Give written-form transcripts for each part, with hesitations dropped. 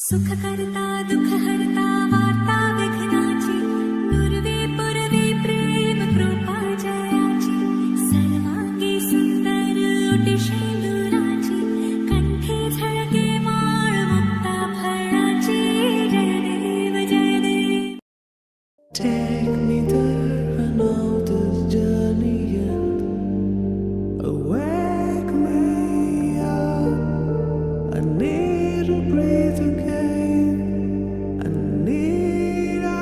सुख करता दुख हरता वार्ता विघ्नाची नुरवे पुरवे प्रेम कृपा जयाची सर्वांगी सुंदर ओटी शेंदुराची कंठी झळके माळ मुक्ता फळाची जय देव जय देव. Take me there, I know this journey ends. Wake me up, I need to breathe again. I need a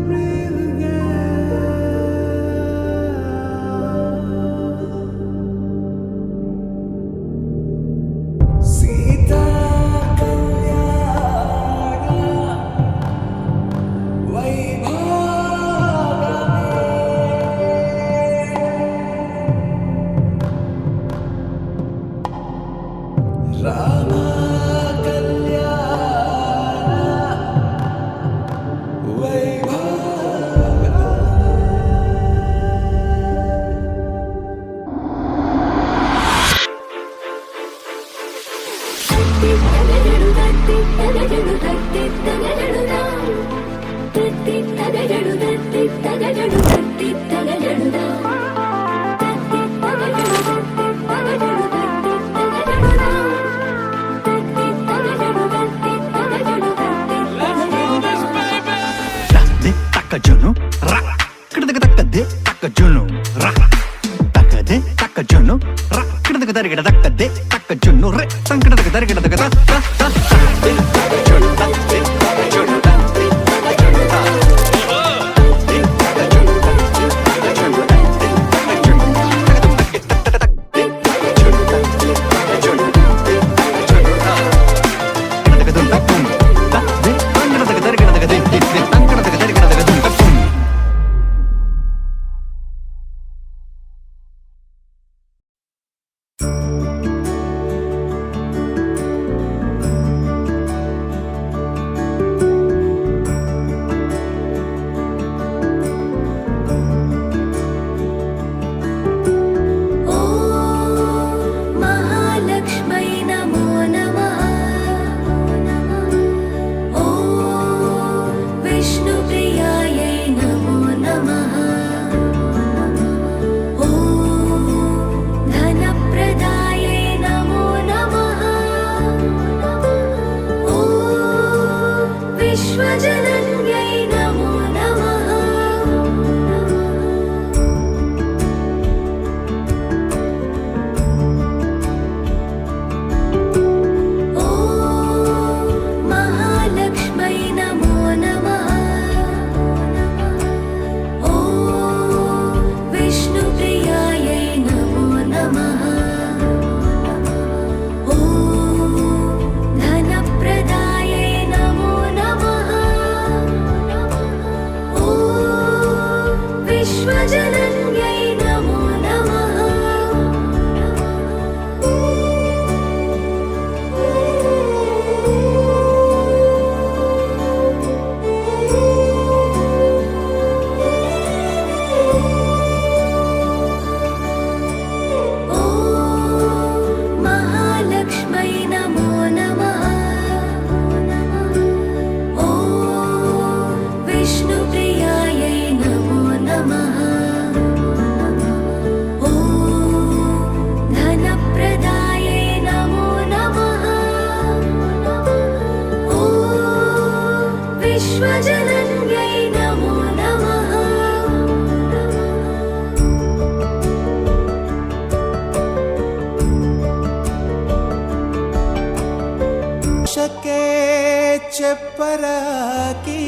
breathe again. Sita Rama Kalyana Junu, ra, kida takka de takka junu, ra, takka de takka junu, ra, kida takka de takka junu, re, san kida takka ta ta ta de junu ta de junu ta de junu ta. ಶಕೆ ಚೆಪ್ಪರಾಕಿ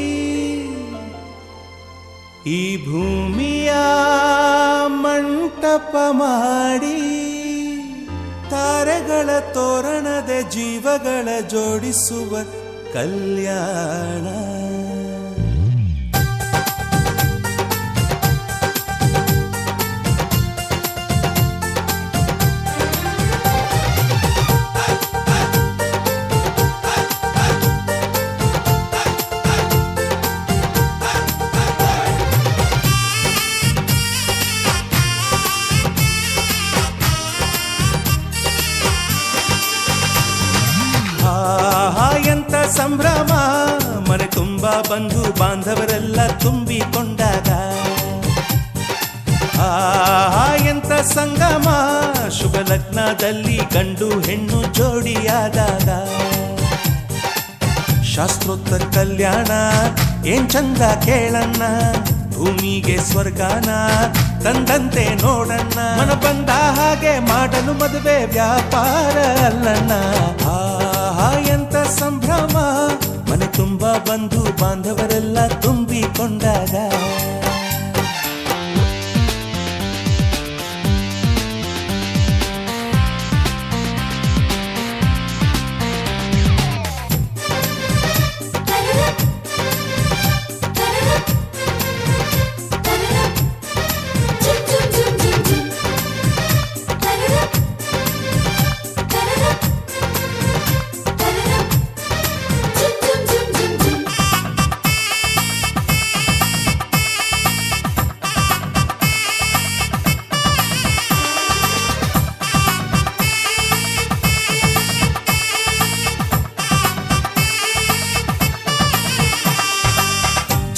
ಈ ಭೂಮಿಯ ಮಂಟಪ ಮಾಡಿ ತಾರೆಗಳ ತೋರಣದ ಜೀವಗಳ ಜೋಡಿಸುವ ಕಲ್ಯಾಣ. ಸಂಭ್ರಮ ಮನೆ ತುಂಬ ಬಂಧು ಬಾಂಧವರೆಲ್ಲ ತುಂಬಿಕೊಂಡಾಗ ಎಂತ ಸಂಗಮ ಶುಭ ಲಗ್ನದಲ್ಲಿ ಗಂಡು ಹೆಣ್ಣು ಜೋಡಿಯಾದಾಗ ಶಾಸ್ತ್ರೋತ್ತರ ಕಲ್ಯಾಣ ಏನ್ ಚಂದ ಕೇಳಣ್ಣ ಭೂಮಿಗೆ ಸ್ವರ್ಗಾನ ತಂದಂತೆ ನೋಡಣ್ಣ ಮನ ಬಂದ ಹಾಗೆ ಮಾಡಲು ಮದುವೆ ವ್ಯಾಪಾರ ಅಲ್ಲಣ್ಣ ಎಂತ ಸಂಭ್ರಮ ಮನೆ ತುಂಬ ಬಂಧು ಬಾಂಧವರೆಲ್ಲ ತುಂಬಿಕೊಂಡಾಗ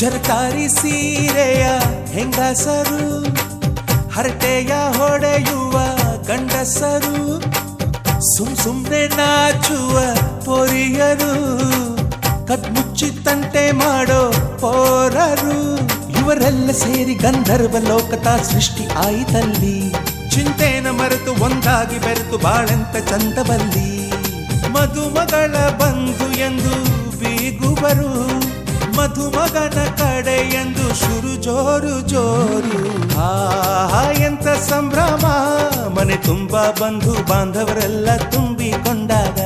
ಜರಕಾರಿ ಸೀರೆಯ ಹೆಂಗಸರು ಹರಟೆಯ ಹೊಡೆಯುವ ಗಂಡಸರು ಸುಮ್ನೆ ನಾಚುವ ಪೊರಿಯರು ಕದ್ಮುಚ್ಚಿತಂತೆ ಮಾಡೋ ಪೋರರು ಇವರೆಲ್ಲ ಸೇರಿ ಗಂಧರ್ವ ಲೋಕದ ಸೃಷ್ಟಿ ಆಯಿತಲ್ಲಿ ಚಿಂತೆನ ಮರೆತು ಒಂದಾಗಿ ಬೆರೆತು ಬಾಳೆಂತ ಚಂದವಲ್ಲಿ ಮದುಮಗಳ ಬಂಧು ಎಂದು ಬೀಗುವರು ಮಧುಮಗನ ಕಡೆ ಎಂದು ಶುರು ಜೋರು ಜೋರು ಎಂತ ಸಂಭ್ರಮ ಮನೆ ತುಂಬ ಬಂಧು ಬಾಂಧವರೆಲ್ಲ ತುಂಬಿಕೊಂಡಾಗ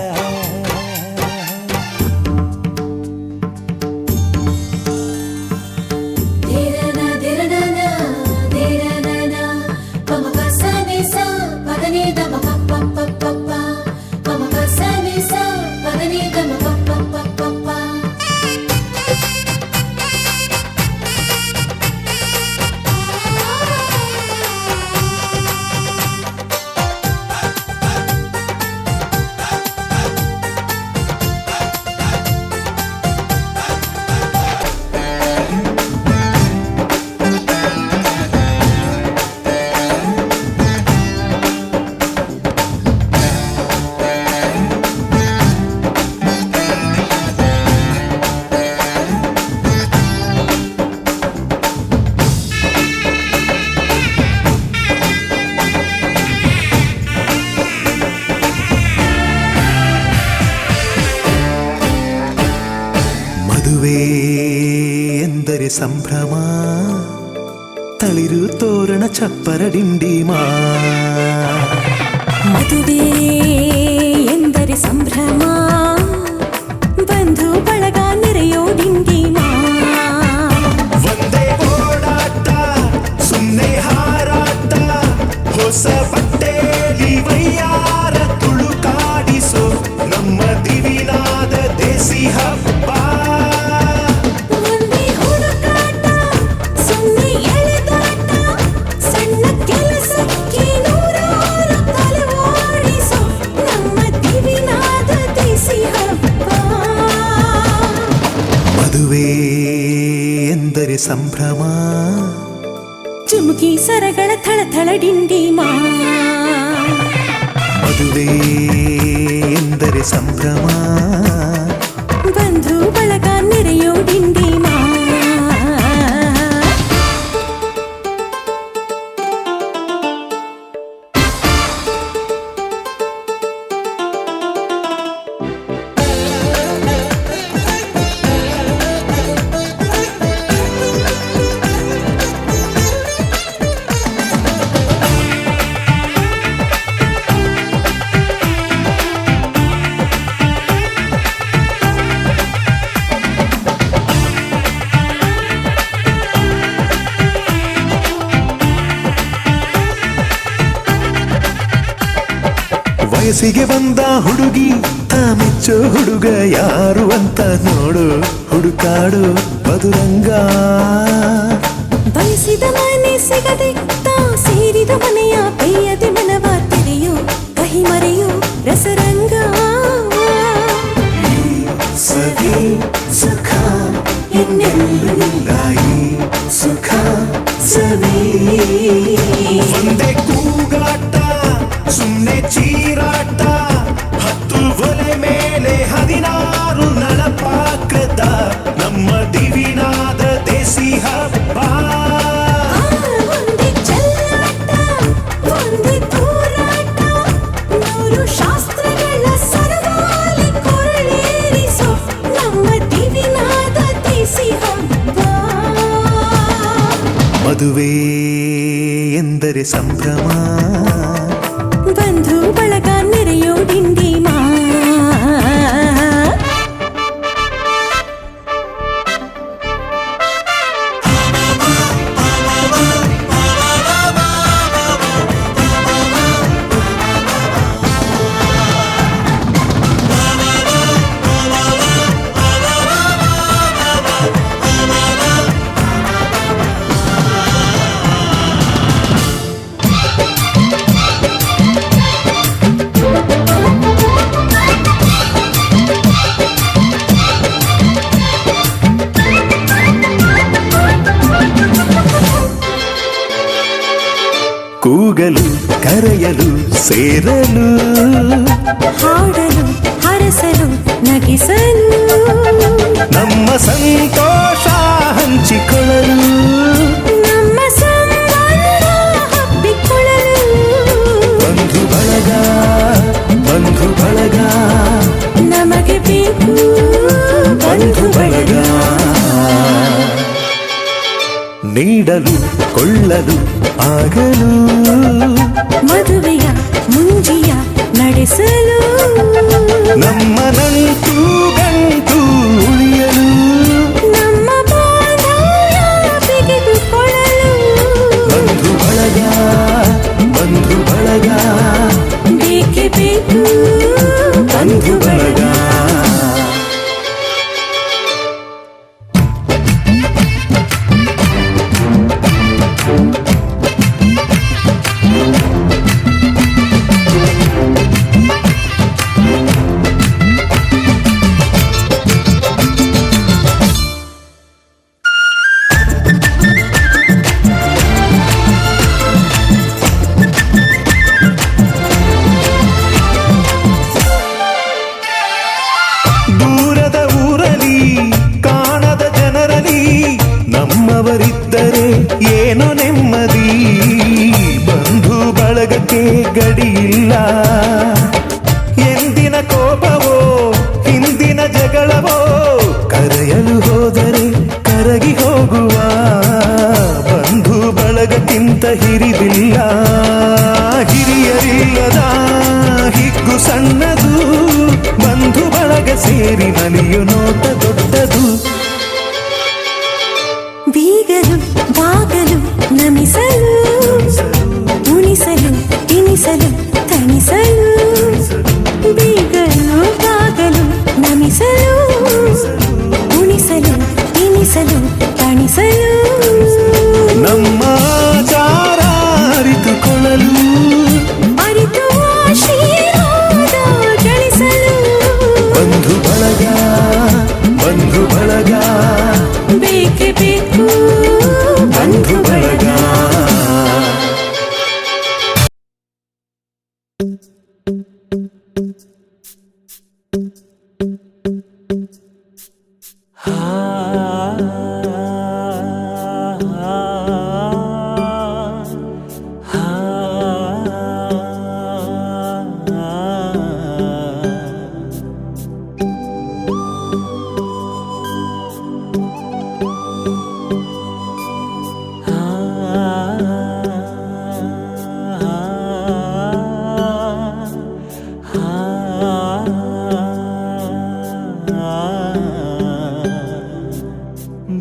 ಎಂದರೆ ಸಂಭ್ರಮ ತಳಿರು ತೋರಣ ಚಪ್ಪರ ಡಿಂಡಿಮಾ ಮದುವೆ ಎಂದರೆ ಸಂಭ್ರಮ ಬಂಧು ಬಳಗ ನೆರೆಯೋ ಡಿಂಡಿಮಾ ಒಂದೇ ಓಡಾಟ ಸುಮ್ಮನೆ ಹಾರಾಟ ಹೊಸ ಬಟ್ಟೆಲಿ ವೈಯಾರ ತುಳುಕಾಡಿಸೋ ನಮ್ಮ ದಿವಿನಾದ ದೇಸಿ ಹಬ್ಬ ಎಂದರೆ ಸಂಭ್ರಮ ಚುಮುಕಿ ಸರಗಳ ಥಳಥಳ ಡಿಂಡಿಮಾ ಮದುವೆ ಎಂದರೆ ಸಂಭ್ರಮ ಬಂಧು ಬಳಗ ನೆರೆಯೋ ಡಿಂಡಿಮಾ ವಯಸ್ಸಿಗೆ ಬಂದ ಹುಡುಗಿ ಮೆಚ್ಚೋ ಹುಡುಗ ಯಾರು ಅಂತ ನೋಡು ಹುಡುಕಾಡು ಮಧುರಂಗ ಬಯಸಿದ ಮನೆ ಸಿಗದೆ ತಾ ಸೇರಿದ ಮನೆಯ ಬೇಯದೆ ಮನವ ತೆರೆಯೋ ಕಹಿ ಮರೆಯೋ ರಸರಂಗ ಮದುವೆ ಎಂದರೆ ಸಂಭ್ರಮ, ಬಂಧು ಬಳಗ ನೆರೆಯೋ ಡಿಂಡಿಮಾ. ಕೂಗಲು ಕರೆಯಲು ಸೇರಲು, ಹಾಡಲು ಹರಸಲು ನಗಿಸಲು, ನಮ್ಮ ಸಂತೋಷ ಹಂಚಿಕೊಳ್ಳಲು, ನಮ್ಮ ಸಂಬಂಧ ಹಬ್ಬಿಕೊಳ್ಳಲು. ಬಂಧು ಬಳಗ ಬಂಧು ಬಳಗ ನಮಗೆ ಬೇಕು ಬಂಧು ಬಳಗ. ನೀಡಲು ಕೊಳ್ಳಲು ಆಗಲು, ಮದುವೆಯ ಮುಂಜಿಯ ನಡೆಸಲು, ನಮ್ಮ ನಂಟು ಗಂಟು ಉಳಿಯಲು, ನಮ್ಮ ಬಾಂಧವ್ಯ ಬಿಗಿದುಕೊಳ್ಳಲು. ಬಂಧು ಬಳಗ ಬಂಧು ಬಳಗ ಬೇಕೇ ಬೇಕು ಬಂಧು ಬಳಗ. ದೂರದ ಊರಲಿ ಕಾಣದ ಜನರಲಿ ನಮ್ಮವರಿದ್ದರೆ ಏನೋ ನೆಮ್ಮದಿ. ಬಂಧು ಬಳಗಕ್ಕೆ ಗಡಿಯಿಲ್ಲ, ಎಂದಿನ ಕೋಪವೋ ಹಿಂದಿನ ಜಗಳವೋ ಕರೆಯಲು ಹೋದರೆ ಕರಗಿ ಹೋಗುವ. ಬಂಧು ಬಳಗಕ್ಕಿಂತ ಹಿರಿದಿಲ್ಲ, ಹಿರಿಯರಿಲ್ಲದ ಹಿಗ್ಗು ಸಣ್ಣದು. ಬಂಧು ಬಳಗ ಸೇರಿ ನಲಿಯು ನೋಟ ದೊಡ್ಡದು. ಬೀಗಲು ಬಾಗಲು ನಮಿಸಲು, ಉಣಿಸಲು ತಿನಿಸಲು ತಣಿಸಲು, ಬೀಗಲು ಬಾಗಲು ನಮಿಸಲು, ಉಣಿಸಲು ತಿನಿಸಲು ತಣಿಸಲು, ನಮ್ಮ ಆಚಾರ ಅರಿತುಕೊಳ್ಳಲು, ಅರಿತು ಆಶೀರ್ವಾದ ಗಳಿಸಲು. ಬಂಧು ಬಳಗ ಬಂಧು ಬಳಗ ಬೇಕೇ ಬೇಕು ಬಂಧು ಬಳಗ.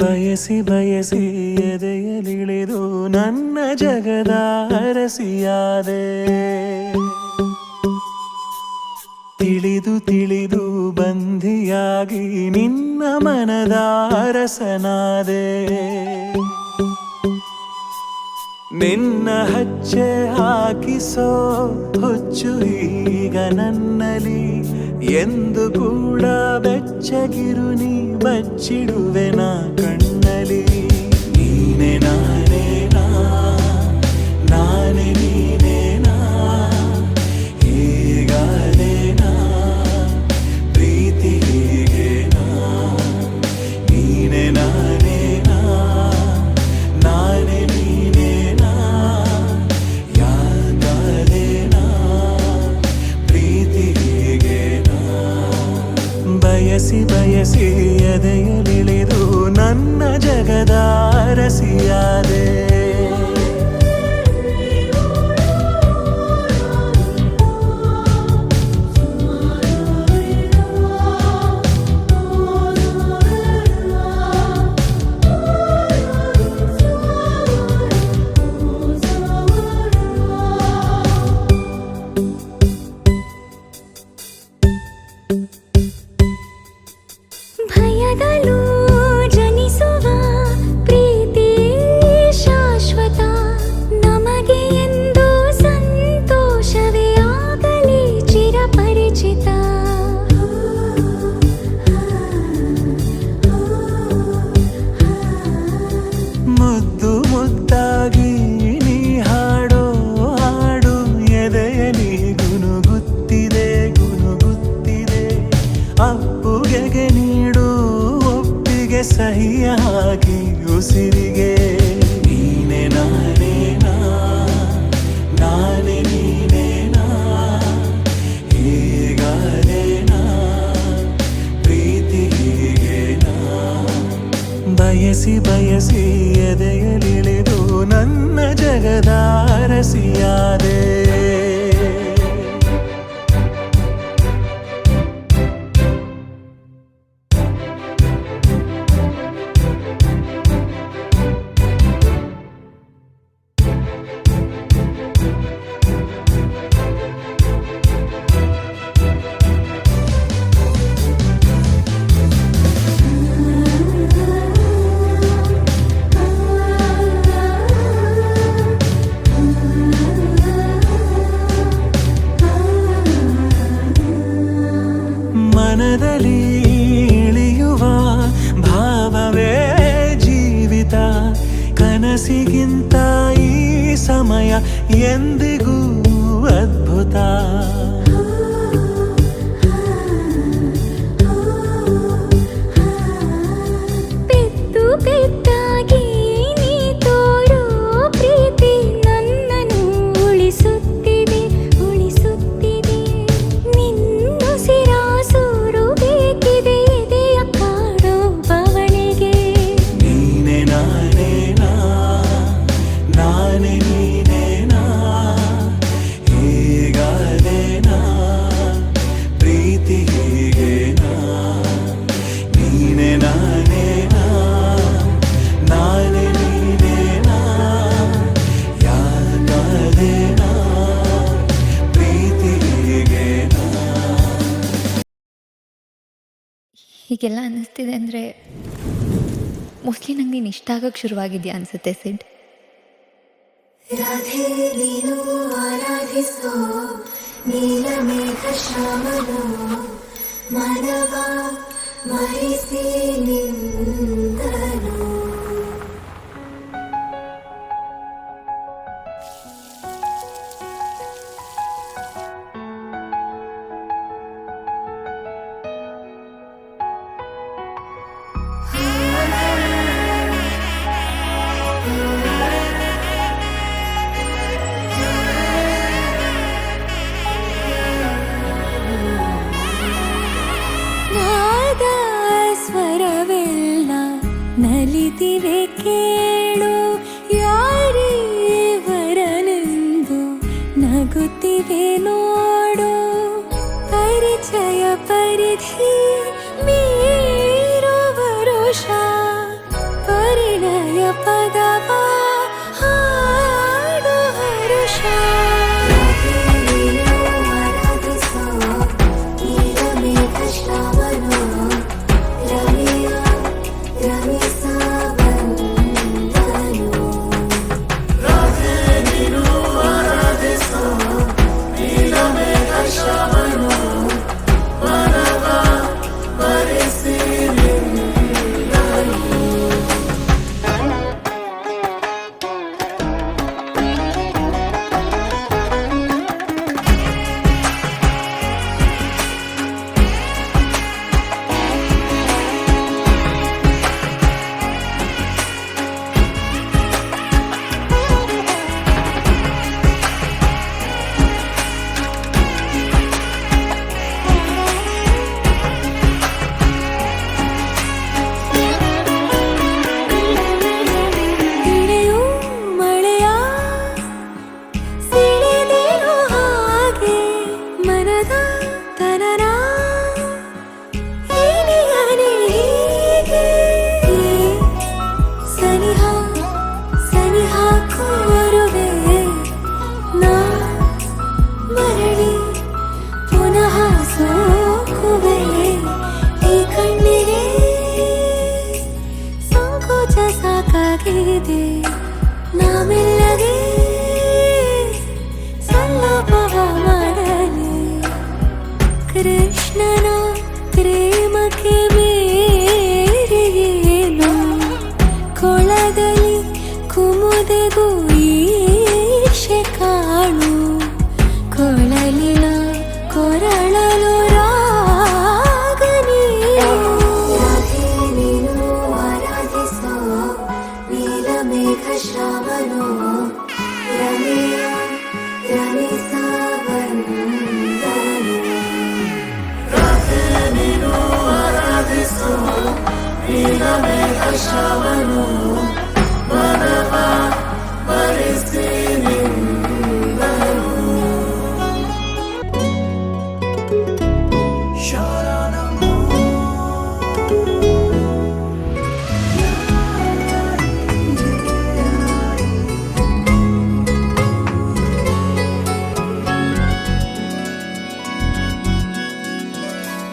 ಬಯಸಿ ಬಯಸಿ ಎದೆಯಲಿಳಿದು ನನ್ನ ಜಗದ ಅರಸಿಯಾದೆ, ತಿಳಿದು ತಿಳಿದು ಬಂಧಿಯಾಗಿ ನಿನ್ನ ಮನದ ಅರಸನಾದೆ. ನಿನ್ನ ಹಚ್ಚೆ ಹಾಕಿಸೋ ಹುಚ್ಚು ಈಗ ನನ್ನಲ್ಲಿ, ಎಂದು ಕೂಡ ಬೆಚ್ಚಗಿರು ನೀ ಬಚ್ಚಿಡುವೆ ನಾ ಕಣ್ಣಲಿ. ನೀನೆ ನಾನೇನಾ ನಾನೇ ನೀನೇನಾ, ಹೀಗಾದೇನಾ ಪ್ರೀತಿ ಹೀಗೇನಾ. ನೀನೆ ನಾನೇನಾ ನಾನೇ ನೀನೇನಾ, ಯಾಕಾದೇನಾ ಪ್ರೀತಿ ಹೀಗೇನಾ. ಬಯಸಿ ಬಯಸಿ ಎದೆಯಲಿಳಿದು ನನ್ನ ಜಗದ ಅರಸಿಯಾದೆ. ಬಯಸಿ ಬಯಸಿ ಎದೆಯಲಿಳಿದು ನನ್ನ ಜಗದ ಅರಸಿಯಾದೆ. ಮನದಲ್ಲಿ ಇಳಿಯುವ ಭಾವವೇ ಜೀವಿತ, ಕನಸಿಗಿಂತ ಈ ಸಮಯ ಎಂದಿಗೂ ಅದ್ಭುತ. ಪೆದ್ದು ಪೆದ್ದಾಗಿ ನೀ ತೋರೋ ಪ್ರೀತಿ ನನ್ನನ್ನು ಉಳಿಸುತ್ತಿದೆ ಉಳಿಸುತ್ತಿದೆ. ನಿನ್ನುಸಿರಾಸೂರು ಬೇಕಿದೆ ಎದೆಯ ಕಾಡೋ ಬವಣೆಗೆ. ನೀನೆ ನಾನೇನಾ, ನಾನೇ ನೀನೇನಾ, ಹೀಗಾದೇನಾ ಪ್ರೀತಿ ಹೀಗೇನಾ. ನೀನೆ ನಾನೇನಾ, ನಾನೇ ನೀನೇನಾ, ಯಾಕಾದೇನಾ ಪ್ರೀತಿ ಹೀಗೇನಾ. ಹೀಗೆಲ್ಲ ಅನ್ನಿಸ್ತಿದೆ ಅಂದರೆ ಮೋಸ್ಟ್ಲಿ ನಂಗೆ ನೀನು ಇಷ್ಟ ಆಗೋಕ್ಕೆ ಶುರುವಾಗಿದೆಯಾ ಅನಿಸುತ್ತೆ ಸಿಡ್. ರಾಧೆ ನೀನು ಆರಾಧಿಸೋ ನೀಲಮೇಘ ಶ್ಯಾಮನೋ ಮನವ ಮರೆಸಿ ನಿಂದನು. ನಾದ ಸ್ವರವೆಲ್ಲ ನಲಿದಿವೆ ಕೇಳು, ಯಾರೀವರನೆಂದು ನಗುತ್ತಿವೆ ನೋಡು. ಪರಿಚಯ ಪರಿಧಿ ಮೀರುವ ರೋಷ, ಪರಿಣಯ ಪದವ ಹಾಡು ಹರುಷ. ಆರಾಧಿಸೋ ನೀಲಮೇಘ ಶ್ಯಾಮನೋ ರವಿಯ ರಮಿಸ ಬಂದನು. ಸಾಕಾಗಿದೆ ನಾಮೆಲ್ಲಗೆ ಸಲ್ಲಪವ ಮಾಡಲಿ ಕೃಷ್ಣನ ಪ್ರೇಮಕ್ಕೆ ಬೇರೆಯೇನು ಕೊಳದಲ್ಲಿ ಕುಮುದೆಗೂ ಈರ್ಷೆ ಕಾಣು ಕೊಳಲಿನ ಕೊರಳಲು ರಾಗ ನೀನು ಆರಾಧಿಸೋ ನೀಲಮೇಘ ಶ್ರಾವಣೋ ರಮಿಯ ರಮಿಸ ಬಂದನು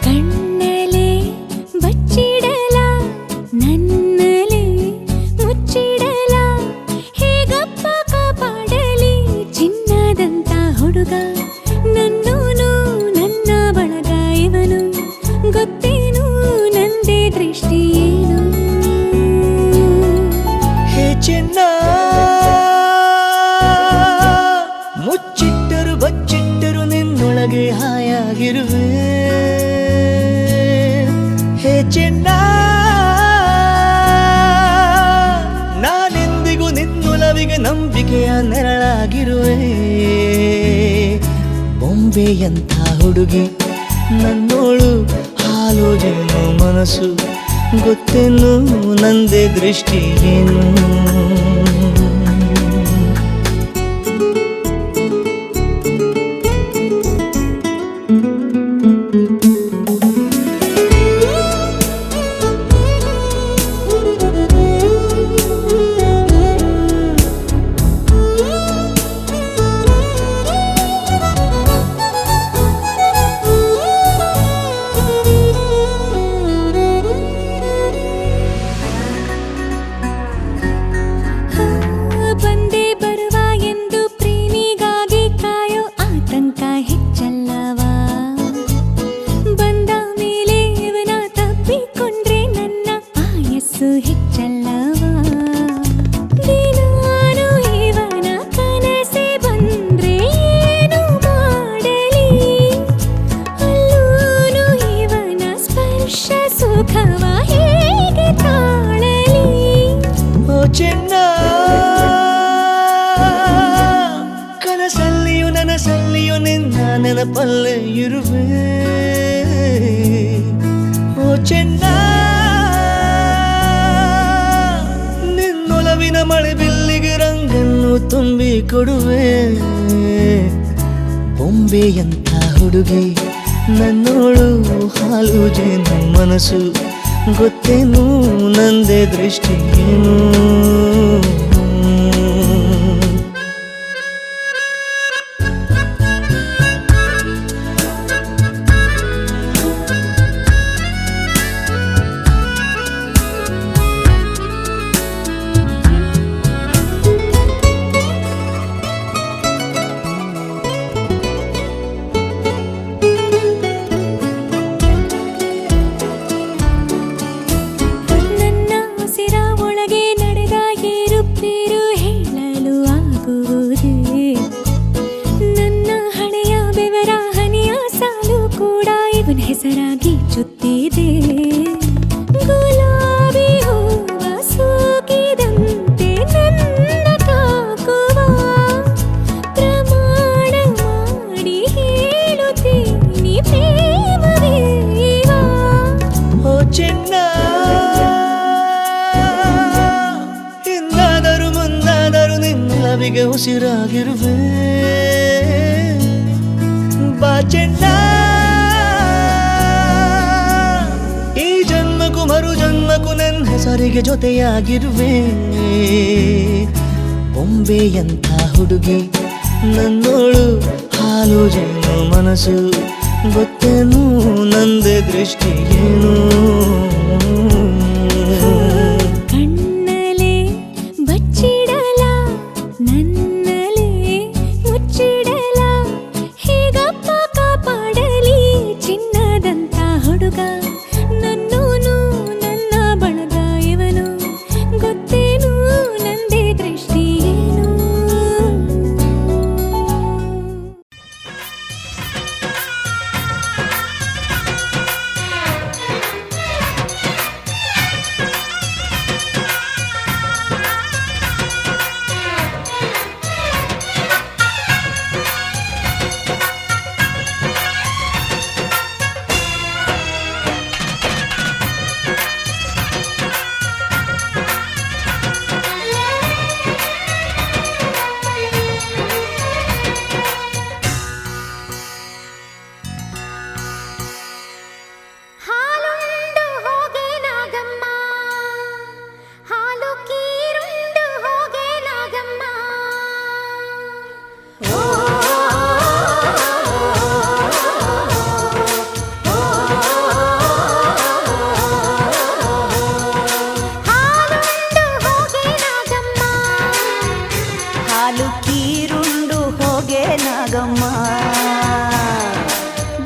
ಕಣ್ಣಲೆ ಬಚ್ಚಿಡಲ ನನ್ನಲೆ ಮುಚ್ಚಿಡಲ ಹೇಗಪ್ಪ ಕಾಪಾಡಲಿ ಚಿನ್ನದಂತ ಹುಡುಗ ನನ್ನೋನು ನನ್ನ ಬಳಗ ಇವನು ಗೊತ್ತೇನು ನಂದೇ ದೃಷ್ಟಿ ಏನು ಹೇ ಚಿನ್ನ ಮುಚ್ಚಿಟ್ಟರು ಬಚ್ಚಿಟ್ಟರು ನಿನ್ನೊಳಗೆ ಹಾಯಾಗಿರುವೆ ಹೇ ಚಿನ್ನ ನಾನೆಂದಿಗೂ ನಿನ್ನೊಲವಿಗೆ ನಂಬಿಕೆಯ ನೆರಳಾಗಿರುವೆ ಬೊಂಬೆಯಂಥ ಹುಡುಗಿ ನನ್ನೋಳು ಹಾಲು ಜೇನು ಮನಸ್ಸು ಗೊತ್ತೇನು ನಂದೇ ದೃಷ್ಟಿ ಏನು ಬಂದೇ ಬರುವ ಎಂದು ಪ್ರೇಮಿಗಾಗಿ ಕಾಯೋ ಆತಂಕ ಹೆಚ್ಚಲ್ಲವಾ ಬಂದ ಮೇಲೆ ಇವನ ತಪ್ಪಿಕೊಂಡ್ರೆ ನನ್ನ ಆಯಸ್ಸು ಹೆಚ್ಚಲ್ಲವಾ ದಿನಾನು ಇವನ ಕನಸೆ ಬಂದ್ರೆ ಏನು ಮಾಡಲಿ ಅಲ್ಲೂನು ಇವನ ಸ್ಪರ್ಶ ಸುಖವ ಹೇಗೆ ತಾಳಲಿ ಓ ಚೆನ್ನ ಕನಸಲ್ಲಿಯೂ ನನಸಲ್ಲಿಯೂ ನಿನ್ನ ನೆನಪಲ್ಲೇ ಇರುವೆ ಓ ಚೆನ್ನ ನಿನ್ನೊಲವಿನ ಮಳೆ ಬಿಲ್ಲಿಗೆ ರಂಗನ್ನು ತುಂಬಿ ಕೊಡುವೆ ಬೊಂಬೆಯಂಥ ಹುಡುಗಿ ನನ್ನೋಳು ಹಾಲು ಜೇನು ಮನಸ್ಸು ಗೊತ್ತೇನು ನಂದೇ ದೃಷ್ಟಿ ಏನು ನನ್ನ ಉಸಿರ ಒಳಗೆ ನಡೆದ ಏರುಪೇರು ಹೇಳಲು ಆಗುವುದೇ ನನ್ನ ಹಣೆಯ ಬೆವರ ಹನಿಯ ಸಾಲು ಕೂಡ ಇವನ ಹೆಸರಾಗಿ ಚುತ್ತಿದೆ ಗುಲಾಬಿ ಹೂವ ಸೂಗಿದಂತೆ ನನ್ನ ತಾಕುವ ಪ್ರಮಾಣ ಮಾಡಿ ಹೇಳುತ್ತೀನಿ ಪ್ರೇಮವೇವಾ ಓ ಚೆನ್ನ ಹಿಂದಾದರೂ ಮುಂದಾದರೂ ನಿನ್ನಲವಿಗೆ ಉಸಿರಾಗಿರುವೆ ಬಾ ಚೆನ್ನ ಈ ಜನ್ಮಕ್ಕೂ ಮರು ಜನ್ಮಕ್ಕೂ ನನ್ನ ಹೆಸರಿಗೆ ಜೊತೆಯಾಗಿರುವೆ ಬೊಂಬೆಯಂಥ ಹುಡುಗಿ ನನ್ನೋಳು ಹಾಲು ಜೇನು ಮನಸ್ಸು ಗೊತ್ತೇನು ನಂದೇ ದೃಷ್ಟಿ ಏನು ಕಣ್ಣಲೆ ಬಚ್ಚಿಡಲ ನನ್ನಲೆ ಮುಚ್ಚಿಡಲ ಹೇಗಪ್ಪ ಕಾಪಾಡಲಿ ಚಿನ್ನದಂತ ಹುಡುಗ ನನ್ನೋನು ನನ್ನ ಬಳಗ ಇವನು ಗೊತ್ತೇನು ನಂದೇ ದೃಷ್ಟಿ ಏನು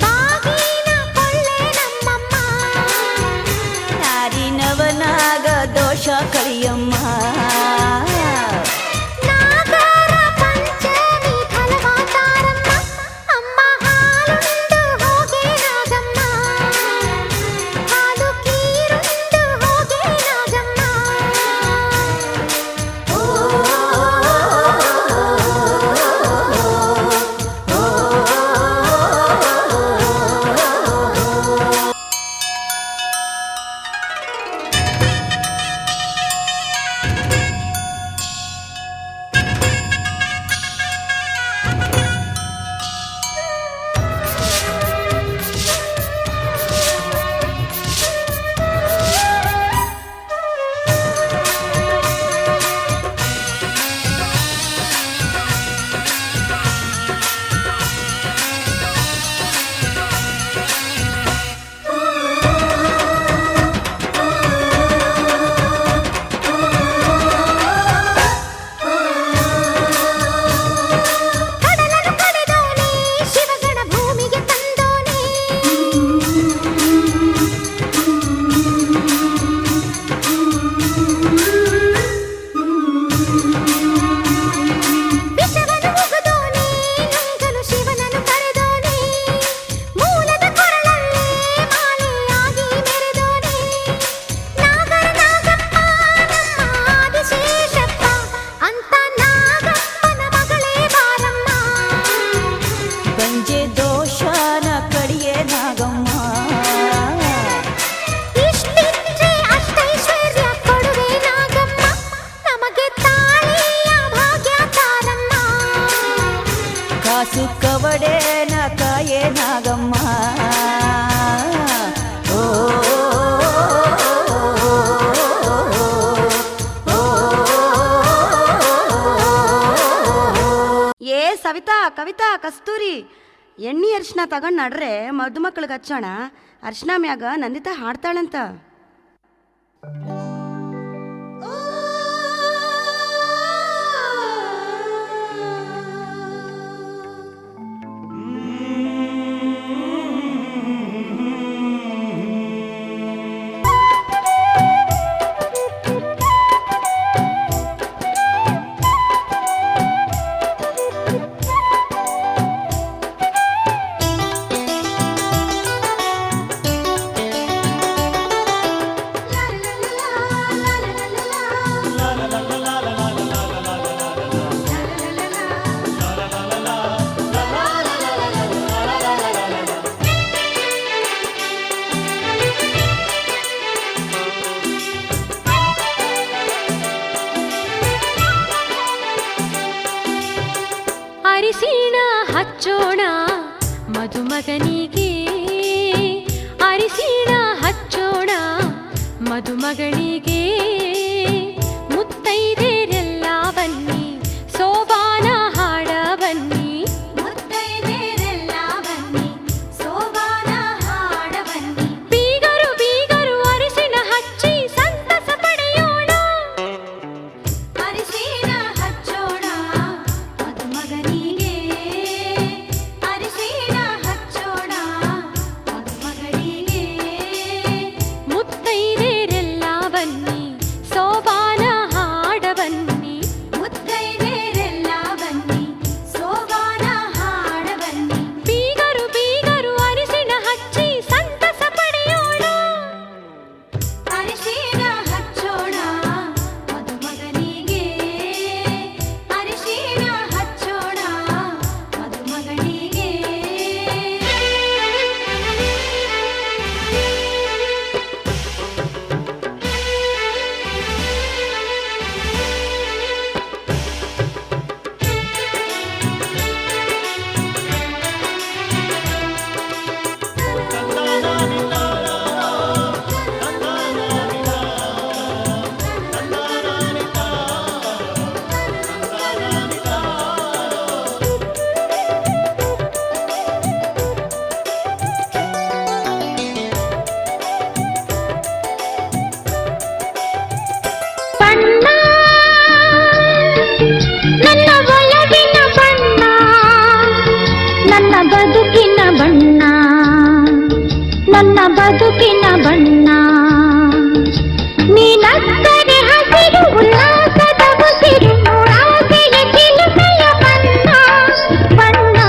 ಬಾಗಿನ ಕೊಳ್ಳೆ ನಮ್ಮಮ್ಮ ನಾರಿನವನಾಗ ದೋಷ ಕಳಿಯಮ್ಮ ನಾಗರ ಪಂಚಮಿ ಫಲವಾತಾರಮ್ಮ ಅಮ್ಮ ಹಾಲುಂಡು ಹೋಗೆ ನಾಗಮ್ಮ ಹಾಲು ಕೀರುಂಡು ಹೋಗೆ ನಾಗಮ್ಮ ಕಡಲನ್ನು ಕಡೆದೋನೆ ಶಿವಗಣ ಭೂಮಿಗೆ ತಂದೋನೆ ವಿಷವನ್ನು ಮುಗಿದೋನೆ ನುಂಗಲು ಶಿವನನ್ನು ಕರೆದೋನೆ ಮೂಲದ ಕೊರಳಲ್ಲೇ ಮಾಲೆಯಾಗಿ ಮೆರೆದೋನೆ ನಾಗರ ನಾಗಪ್ಪ ನಮ್ಮ ಆದಿಶೇಷಪ್ಪ ಅಂತ ನಾಗಪ್ಪನ ಮಗಳೇ ಬಾರಮ್ಮ ಬಂಜೆ ದೋಷನ ಕಡಿಯೇ ನಾಗಮ್ಮ ಇಷ್ಟಿದ್ರೆ ಅಷ್ಟೈಶ್ವರ್ಯ ಕೊಡುವೆ ನಾಗಮ್ಮ ನಮಗೆ ತಾಳಿಯ ಭಾಗ್ಯ ತಾರಮ್ಮ ಕಾಸು ಕವಡೇನ ಕಾಯೇ ನಾಗಮ್ಮ ಓ ಏ ಸವಿತಾ ಕವಿತಾ ಕಸ್ತೂರಿ ಎಣ್ಣೆ ಅರ್ಶಿನ ತಗೊಂಡು ನಡ್ರೆ ಮದುಮಕ್ಳಿಗೆ ಹಚ್ಚೋಣ ಅರ್ಶಿನ ಮ್ಯಾಗ ನಂದಿತಾ ಹಾಡ್ತಾಳಂತ. ಅರಿಶಿಣ ಹಚ್ಚೋಣ ಮದುಮಗನಿಗೆ ಅರಿಶಿಣ ಹಚ್ಚೋಣ ಮದುಮಗಳಿಗೆ ಮುತ್ತೈದೆರೆಲ್ಲ ಬನ್ನಿ ಸೋಬಾನ ಹಾಡ ಬನ್ನಿ ಮುತ್ತೈದೆರೆಲ್ಲ ಬನ್ನಿ ಸೋಬಾನ ಹಾಡ ಬನ್ನಿ ಬೀಗರು ಬೀಗರು ಅರಿಶಿಣ ಹಚ್ಚಿ ಸಂತಸ ಪಡೆಯೋಣ ಅರಿಶಿಣ ಹಚ್ಚೋಣ ಮದುಮಗನಿಗೆ ಅರಿಶಿಣ ಹಚ್ಚೋಣ ಮದುಮಗಳಿಗೆ ಮುತ್ತೈದೆರೆಲ್ಲ ಬನ್ನಿ ಸೋಬಾನ ಹಾಡ ಬನ್ನಿ ಬದುಕಿನ ಬಣ್ಣ ನನ್ನ ಬದುಕಿನ ಬಣ್ಣ ನೀನಕ್ಕರೆ ಹಸಿರು ಉಲ್ಲಾಸದ ಉಸಿರು ಆಸೆಯ ಚಿಲುಮೆಯ ಬಣ್ಣ ಬಣ್ಣ ಬಣ್ಣ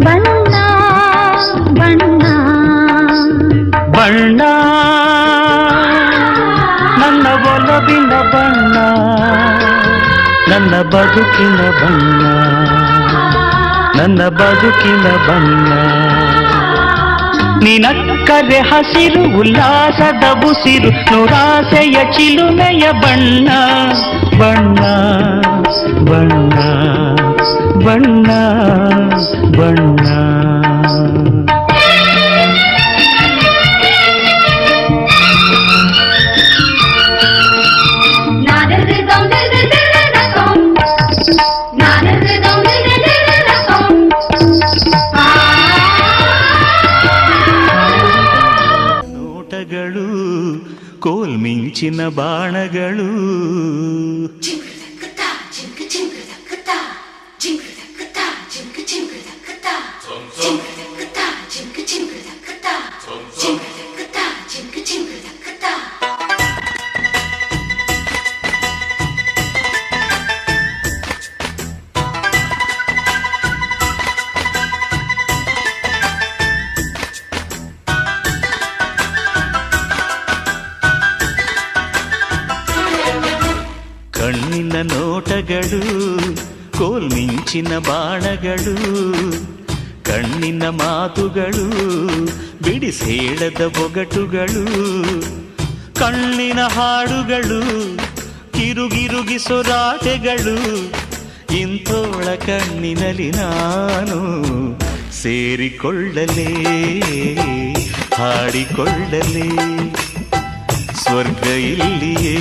ಬಣ್ಣ ಬಣ್ಣ ಬಣ್ಣ ನನ್ನ ಒಲವಿನ ಬಣ್ಣ ನನ್ನ ಬದುಕಿನ ಬಣ್ಣ ನನ್ನ ಬದುಕಿನ ಬಣ್ಣ ನಿನಕ್ಕರೆ ಹಸಿರು ಉಲ್ಲಾಸದ ಉಸಿರು ನೂರಾಸೆಯ ಚಿಲುಮೆಯ ಬಣ್ಣ ಬಣ್ಣ ಬಣ್ಣ ಬಣ್ಣ ಬಣ್ಣ ನೋಟಗಳು ಕೋಲ್ಮಿಂಚಿನ ಬಾಣಗಳು ಕಣ್ಣಿನ ನೋಟಗಳು ಕೋಲ್ಮಿಂಚಿನ ಬಾಣಗಳು ಕಣ್ಣಿನ ಮಾತುಗಳು ಬಿಡಿಸೇಳದ ಬೊಗಟುಗಳು ಕಣ್ಣಿನ ಹಾಡುಗಳು ಕಿರುಗಿರುಗಿಸೊರಾಟೆಗಳು ಇಂಥೋಳ ಕಣ್ಣಿನಲ್ಲಿ ನಾನು ಸೇರಿಕೊಳ್ಳಲೇ ಹಾಡಿಕೊಳ್ಳಲೇ ಸ್ವರ್ಗ ಇಲ್ಲಿಯೇ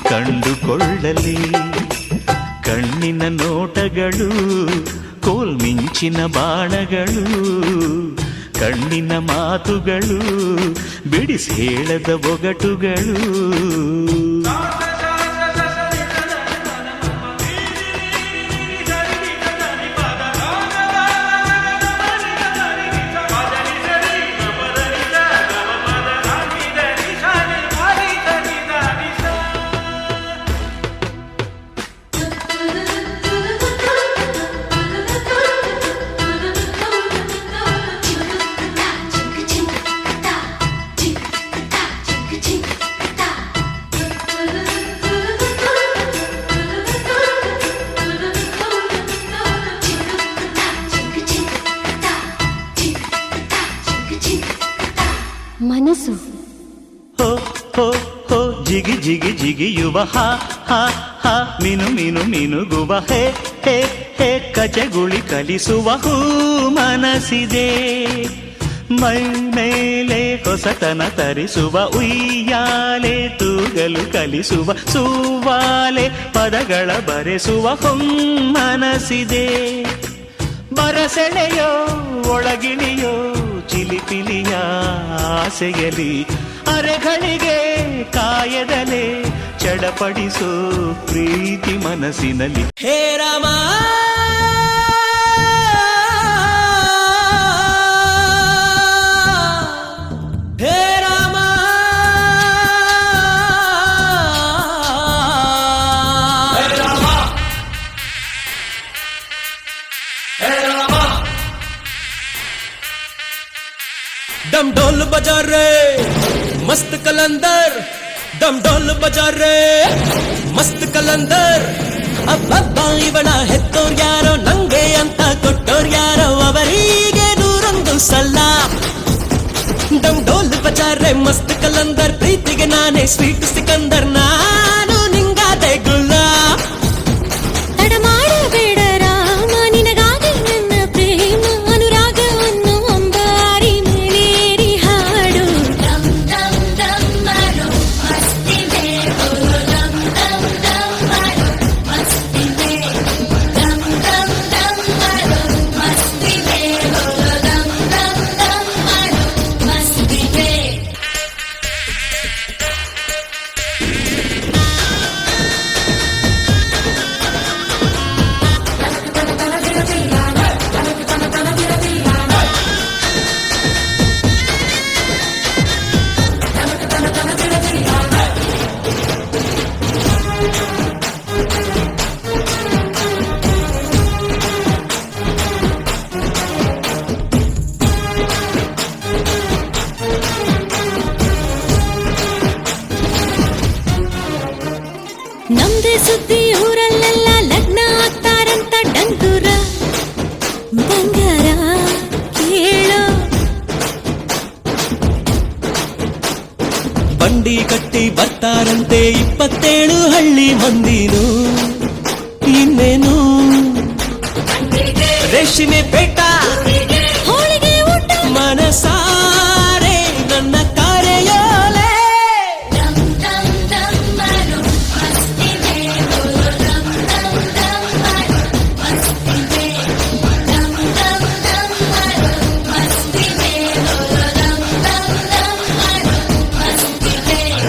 ಕಂಡುಕೊಳ್ಳಲಿ ಕಣ್ಣಿನ ನೋಟಗಳು ಕೋಲ್ಮಿಂಚಿನ ಬಾಣಗಳು ಕಣ್ಣಿನ ಮಾತುಗಳು ಬಿಡಿಸೇಳದ ಬೊಗಟುಗಳು ಮನಸ್ಸು ಹೋ ಹೋ ಹೋ ಜಿಗಿ ಜಿಗಿ ಜಿಗಿಯುವ ಹಾ ಹಾ ಹಾ ಮೀನು ಮೀನು ಮೀನುಗುವ ಹೇ ಹೇ ಹೇ ಕಚಗುಳಿ ಕಲಿಸುವ ಹೂ ಮನಸ್ಸಿದೆ ಮೈ ಮೇಲೆ ಹೊಸತನ ತರಿಸುವ ಉಯ್ಯಾಲೆ ತೂಗಲು ಕಲಿಸುವ ಸೂವಾಲೆ ಪದಗಳ ಬರೆಸುವ ಹೊಮ್ಮನಸಿದೆ ಬರಸೆಳೆಯೋ ಒಳಗಿಳಿಯೋ ಚಿಲಿಪಿಲಿಯ ಆಸೆಯಲಿ ಅರೆಗಳಿಗೆ ಕಾಯದಲೆ ಚಡಪಡಿಸೋ ಪ್ರೀತಿ ಮನಸ್ಸಿನಲ್ಲಿ ಹೇ ರಾಮ ಹೇ ರಾಮ ಹೇ ರಾಮ ಹೇ ರಾಮ डम ढोल बजा रे मस्त कलंदर डम ढोल बजा रे मस्त कलंदर ಅಬ್ಬಬ್ಬ ಇವಳ ಹೆತ್ತೋರ್ ಯಾರೋ ನಂಗೆ ಅಂತ ಕೊಟ್ಟೋರ್ ಯಾರೋ ಅವರಿಗೆ ನೂರೊಂದು ಸಲ ಡಮ್ ಡೋಲ್ ಬಜಾರೆ ಮಸ್ತ್ ಕಲಂದರ್ ಪ್ರೀತಿಗೆ ನಾನೇ ಸ್ವೀಟ್ ಸಿಕಂದರ್ ನಾನು ನಿಂಗಾದೆ ಗುಲ್ಲ ತಡ ಮಾಡಬೇಡ ರಾಮ ನಿನಗಾಗಿ ನನ್ನ ಪ್ರೇಮ ಅನುರಾಗವನ್ನು ಅಂಬಾರಿ ಮೇಲೇರಿ ಹಾಡು ದಮ್ ದಮ್ ದಮ್ ಮಾಡು ಮಸ್ತಿದೆ ದಮ್ ದಮ್ ದಮ್ ಮಾಡು ಮಸ್ತಿದೆ ದಮ್ ದಮ್ ದಮ್ ಮಾಡು ಮಸ್ತಿದೆ ದಮ್ ದಮ್ ದಮ್ ಮಾಡು ಮಸ್ತಿದೆ ಹುಡುಗರ ಬಂಗಾರ ಕೇಳೋ ಬಂಡಿ ಕಟ್ಟಿ ಬರ್ತಾರಂತೆ 27 ಹಳ್ಳಿ ಮಂದಿನು ಇನ್ನೇನು ರೇಷ್ಮೆ ಪೇಟ ಹೋಳಿಗೆ ಊಟ ಮನಸಾರೆ ನನ್ನ ಕರೆಯೋಲೆ dum dum dum maro masti mein bolo dum dum dum maro masti mein dum dum dum maro masti mein bolo dum dum dum maro masti mein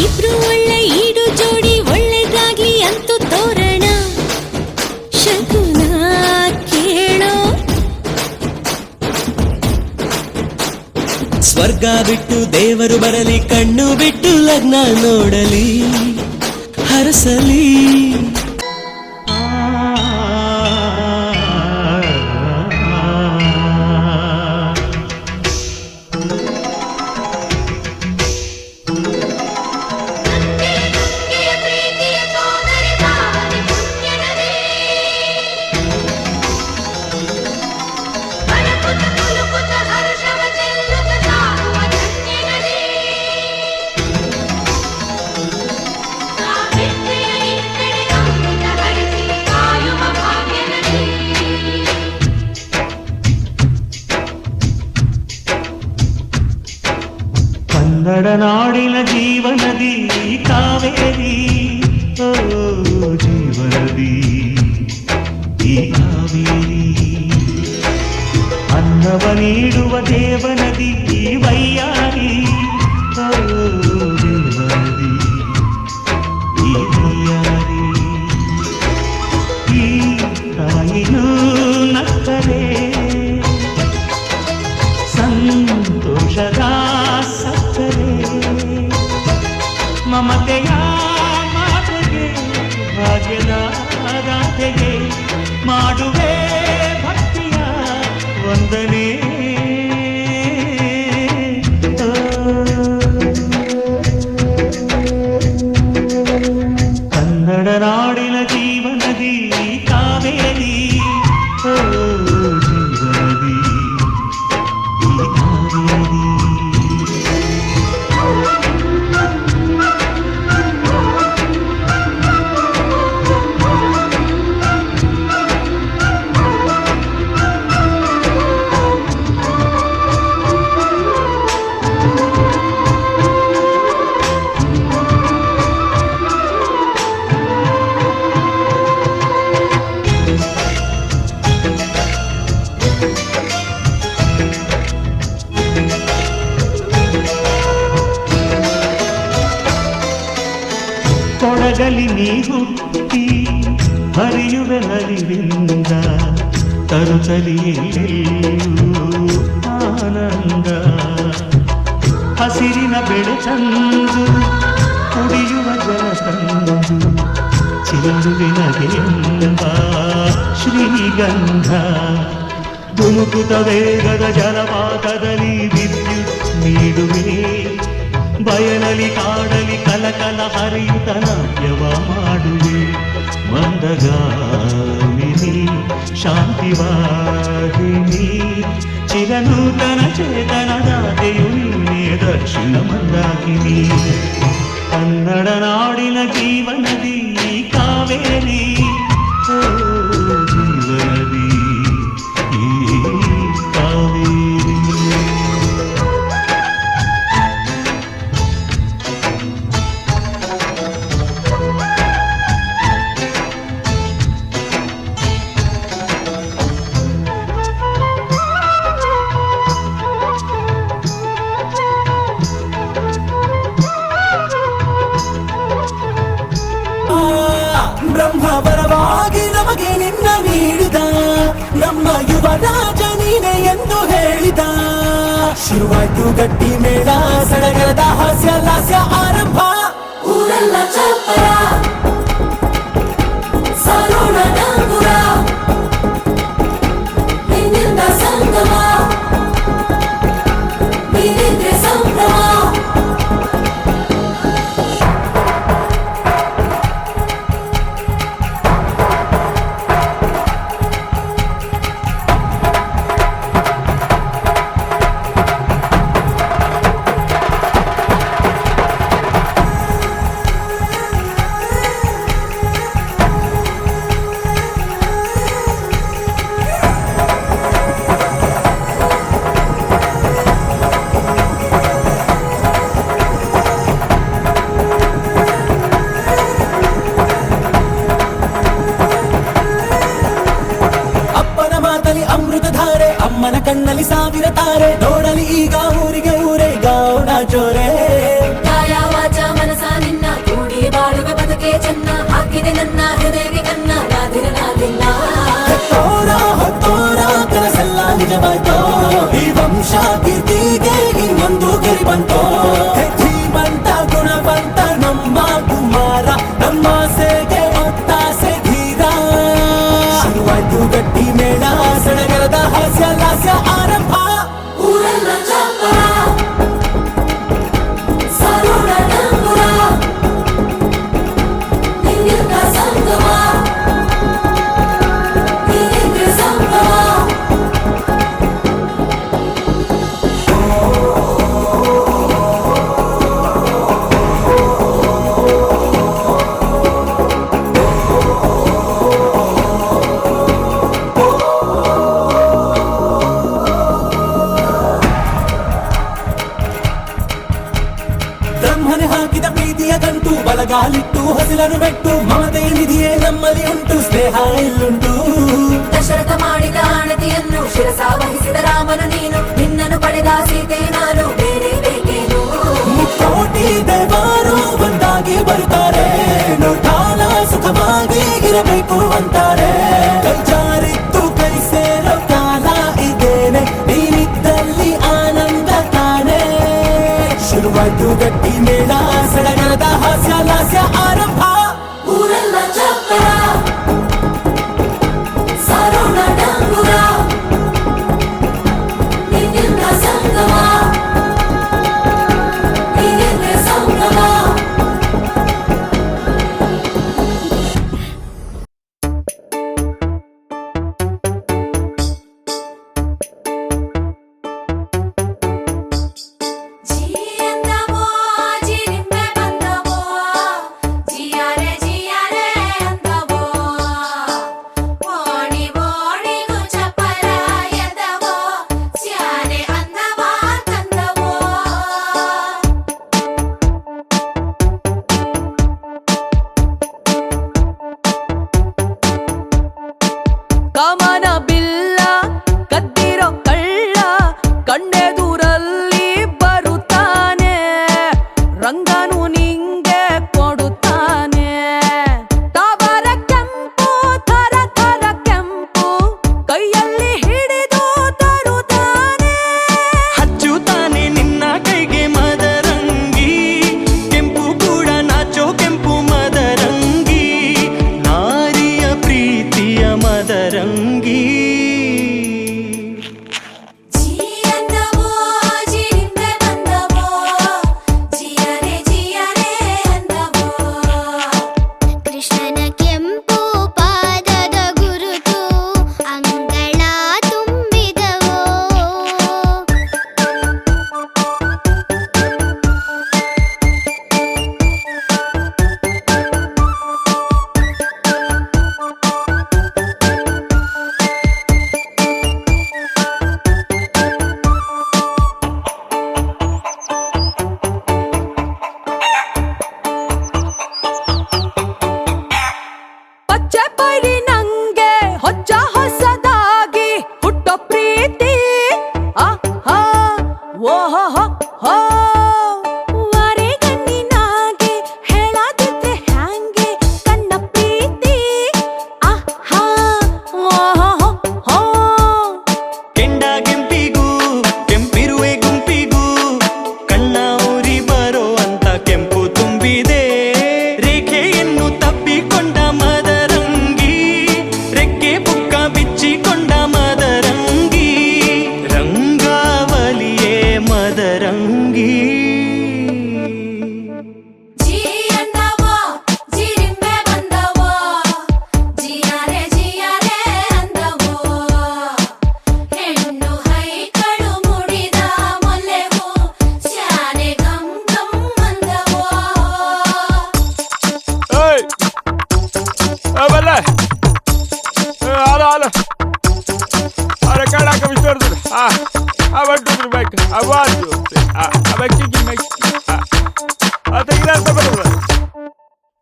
ಇಬ್ರು ಒಳ್ಳೆ ಈಡು ಜೋಡಿ ಒಳ್ಳೆದಾಗ್ಲಿ ಅಂತೂ ತೋರಣ ಶಕುನ ಕೇಳೋ ಸ್ವರ್ಗ ಬಿಟ್ಟು ದೇವರು ಬರಲಿ ಕಣ್ಣು ಬಿಟ್ಟು ಲಗ್ನ ನೋಡಲಿ ಹರಸಲಿ ಕನ್ನಡ ನಾಡಿನ ಜೀವನದಿ ಕಾವೇರಿ ಓ ಜೀವನದಿ ಈ ಕಾವೇರಿ ಅನ್ನವ ನೀಡುವ ದೇವನದಿ ಈ ವೈಯಾರಿ ಓ ದೇವನದಿ ಈ ವೈಯಾರಿ ಈ ತಾಯಿನೂ ನಕ್ಕರೆ ಸಂತೋಷದ ಸಕ್ಕರೆ ಮಮತೆಯ ಮಾತೆಗೆ ಭಾಗ್ಯದ ಗಾಥೆಗೆ ಮಾಡುವೆ ಭಕ್ತಿಯ ವಂದನೆ ಕನ್ನಡ ನಾಡಿನ ಜೀವನದಿ ಕಾವೇರಿ ಓ ಜೀವನದಿ ಈ ಕಾವೇರಿ ಕೊಡಗಲಿ ನೀ ಹುಟ್ಟಿ ಹರಿಯುವೆ ನಲಿವಿಂದ ತರುತ್ತಲಿಯೆಲ್ಲೂ ಆನಂದ ಹಸಿರಿನ ಬೆಳೆ ತಂದು ಕುಡಿಯುವ ಜಲ ತಂದು ಚೆಲ್ಲುವಿನಗೆಂಬ ಶ್ರೀಗಂಧ ಧುಮುಕುತ ವೇಗದ ಜಲಪಾತದಲ್ಲಿ ವಿದ್ಯುತ್ ನೀಡುವೆ ಬಯಲಲಿ ಕಾಡಲಿ ಕಲಕಲ ಹರಿಯುತ್ತ ನಾಟ್ಯವ ಮಾಡುವೆ ಮಂದಗಾಮಿನಿ ಶಾಂತಿವಾಹಿನಿ ಚಿರನೂತನ ಚೇತನದಾತೆಯು ನೀನೇ ದಕ್ಷಿಣ ಮಂದಾಕಿನಿ ಕನ್ನಡ ನಾಡಿನ ಜೀವನದಿ ಕಾವೇರಿ ಓ ಜೀವನದಿ ಈ ಕಾವೇರಿ ಬ್ರಹ್ಮ ಬರ ಮಾಡಿದ ಶುರುವಾಯ್ತು ಗಟ್ಟಿ ಮೇಳ ಸಡಗರದ ಹಾಸ್ಯ ಲಾಸ್ಯ ಆರಂಭ ಊರೆಲ್ಲ ಚಪ್ಪರ ಸಾರೋಣ ಡಂಗುರ ನಿನ್ನಿಂದ ಸಂಗಮ ನೀನಿದ್ರೆ ಸಂಭ್ರಮ ಅಮ್ಮನ ಕಣ್ಣಲ್ಲಿ ಸಾವಿರ ತಾರೆ ನೋಡಲಿ ಈಗ ಊರಿಗೆ ಊರೇ ಗೌಡ ಜೋರೆ ಕಾಯ ವಾಚ ಮನಸ ನಿನ್ನ ಕೂಡಿ ಬಾಳುವ ಬದುಕೆ ಚೆನ್ನ ಹಾಕಿದೆ ನನ್ನ ಹೃದಯಕ್ಕೆ ಕನ್ನ ನಾದಿರನಾಗಿಲ್ಲ ಹೊತ್ತೋರ ಕನಸೆಲ್ಲ ನಿಜವಾಯ್ತೋ ಈ ವಂಶ ಕೀರ್ತಿಗೆ ಇನ್ನೊಂದು ಗೆರಿ ಬಂತೋ ಧೀಮಂತ ಗುಣವಂತ ನಮ್ಮ ಕುಮಾರ ನಮ್ಮ ಸೇಗೆ ಒತ್ತಾಸೆ ಧೀರ ಶುರುವಾಯ್ತು ಗಟ್ಟಿ ಮೇಳ ಸಡಗರದ ಹಾಸ್ಯ ಲಾಸ್ಯ ಆರಂಭ ಊರೆಲ್ಲ ಚಪ್ಪರ ಸಾರೋಣ ಡಂಗುರ ನಿನ್ನಿಂದ ಸಂಗಮ ನೀನಿದ್ರೆ ಸಂಭ್ರಮ ಬ್ರಹ್ಮನೆ ಹಾಕಿದ ಪ್ರೀತಿಯ ಗಂಟು ಬಲಗಾಲಿಟ್ಟು ಹಸಿಲನ್ನು ಬೆಟ್ಟು ಮಮತೆ ನಿಧಿಯೇ ನಮ್ಮಲ್ಲಿ ಉಂಟು ಸ್ನೇಹ ಇಲ್ಲುಂಟು ದಶರಥ ಮಾಡಿದ ಆಣತಿಯನ್ನು ಶಿರಸ ವಹಿಸಿದ ರಾಮನು ನೀನು ನಿನ್ನನ್ನು ಪಡೆದ ಸೀತೆ ನಾನು ಬೇರೆ ಬೇಕೇನು ಮುಕ್ಕೋಟಿ ದೇವರು ಒಂದಾಗಿ ಬರುತ್ತಾರೆ ನೋಟಾಲ ಸುಖವಾಗಿ ಇರಬೇಕು ಅಂತಾರೆ ಕೈ ಜಾರಿತ್ತು ಕೈ ಸೇರೋ ಕಾಲ ಇದೇನೆ ನೀನಿದ್ದಲ್ಲಿ ಆನಂದ ತಾನೆ ಶುರುವಾಯ್ತು ಗಟ್ಟಿ ಮೇಳ ಸಡಗರದ ಹಾಸ್ಯ ಲಾಸ್ಯ ಆರಂಭ ಊರೆಲ್ಲ ಚಪ್ಪರ ಸಾರೋಣ ಡಂಗುರ ನಿನ್ನಿಂದ ಸಂಗಮ ನೀನಿದ್ರೆ ಸಂಭ್ರಮ ಜಿಯಂದವೋ ಜಿರಿಂಬೆ ಬಂದವೋ ಜಿಯಾರೆ ಜಿಯಾರೆ ಅಂದವೋ ಓಣಿ ಓಣಿಗೂ ಚಪ್ಪರ ಎದ್ದವೋ ಸ್ಯಾನೆ ಅಂದವ ತಂದವೋ ಕಮನ ಬಿಲ್ಲ ಕದ್ದಿರೋ ಕಳ್ಳ ಕಣ್ಣೆದುರಲ್ಲಿ ಬರುತ್ತಾನೆ ರಂಗನು ನಿಂಗೆ ಕೊಡುತ್ತಾನೆ ತಾವರ ಕೆಂಪು ಥರ ಥರ ಕೆಂಪು ಕೈಯಲ್ಲಿ ಹಿಡಿದು ತರುತ್ತಾನೆ ಹಚ್ಚುತ್ತಾನೆ ನಿನ್ನ ಕೈಗೆ ಮದರಂಗಿ ಕೆಂಪು ಕೂಡ ನಾಚೋ ಕೆಂಪು ಮದರಂಗಿ ನಾರಿಯ ಪ್ರೀತಿಯ ಮದರಂಗಿ ಜಿಯಂದವೋ ಜಿರಿಂಬೆ ಬಂದವೋ ಜಿಯರೆ ಜಿಯರೆ ಅಂದವೋ ಕೃಷ್ಣನ ಕೆಂಪು ಪಾದದ ಗುರುತು ಅಂಗಳ ತುಂಬಿದವೋ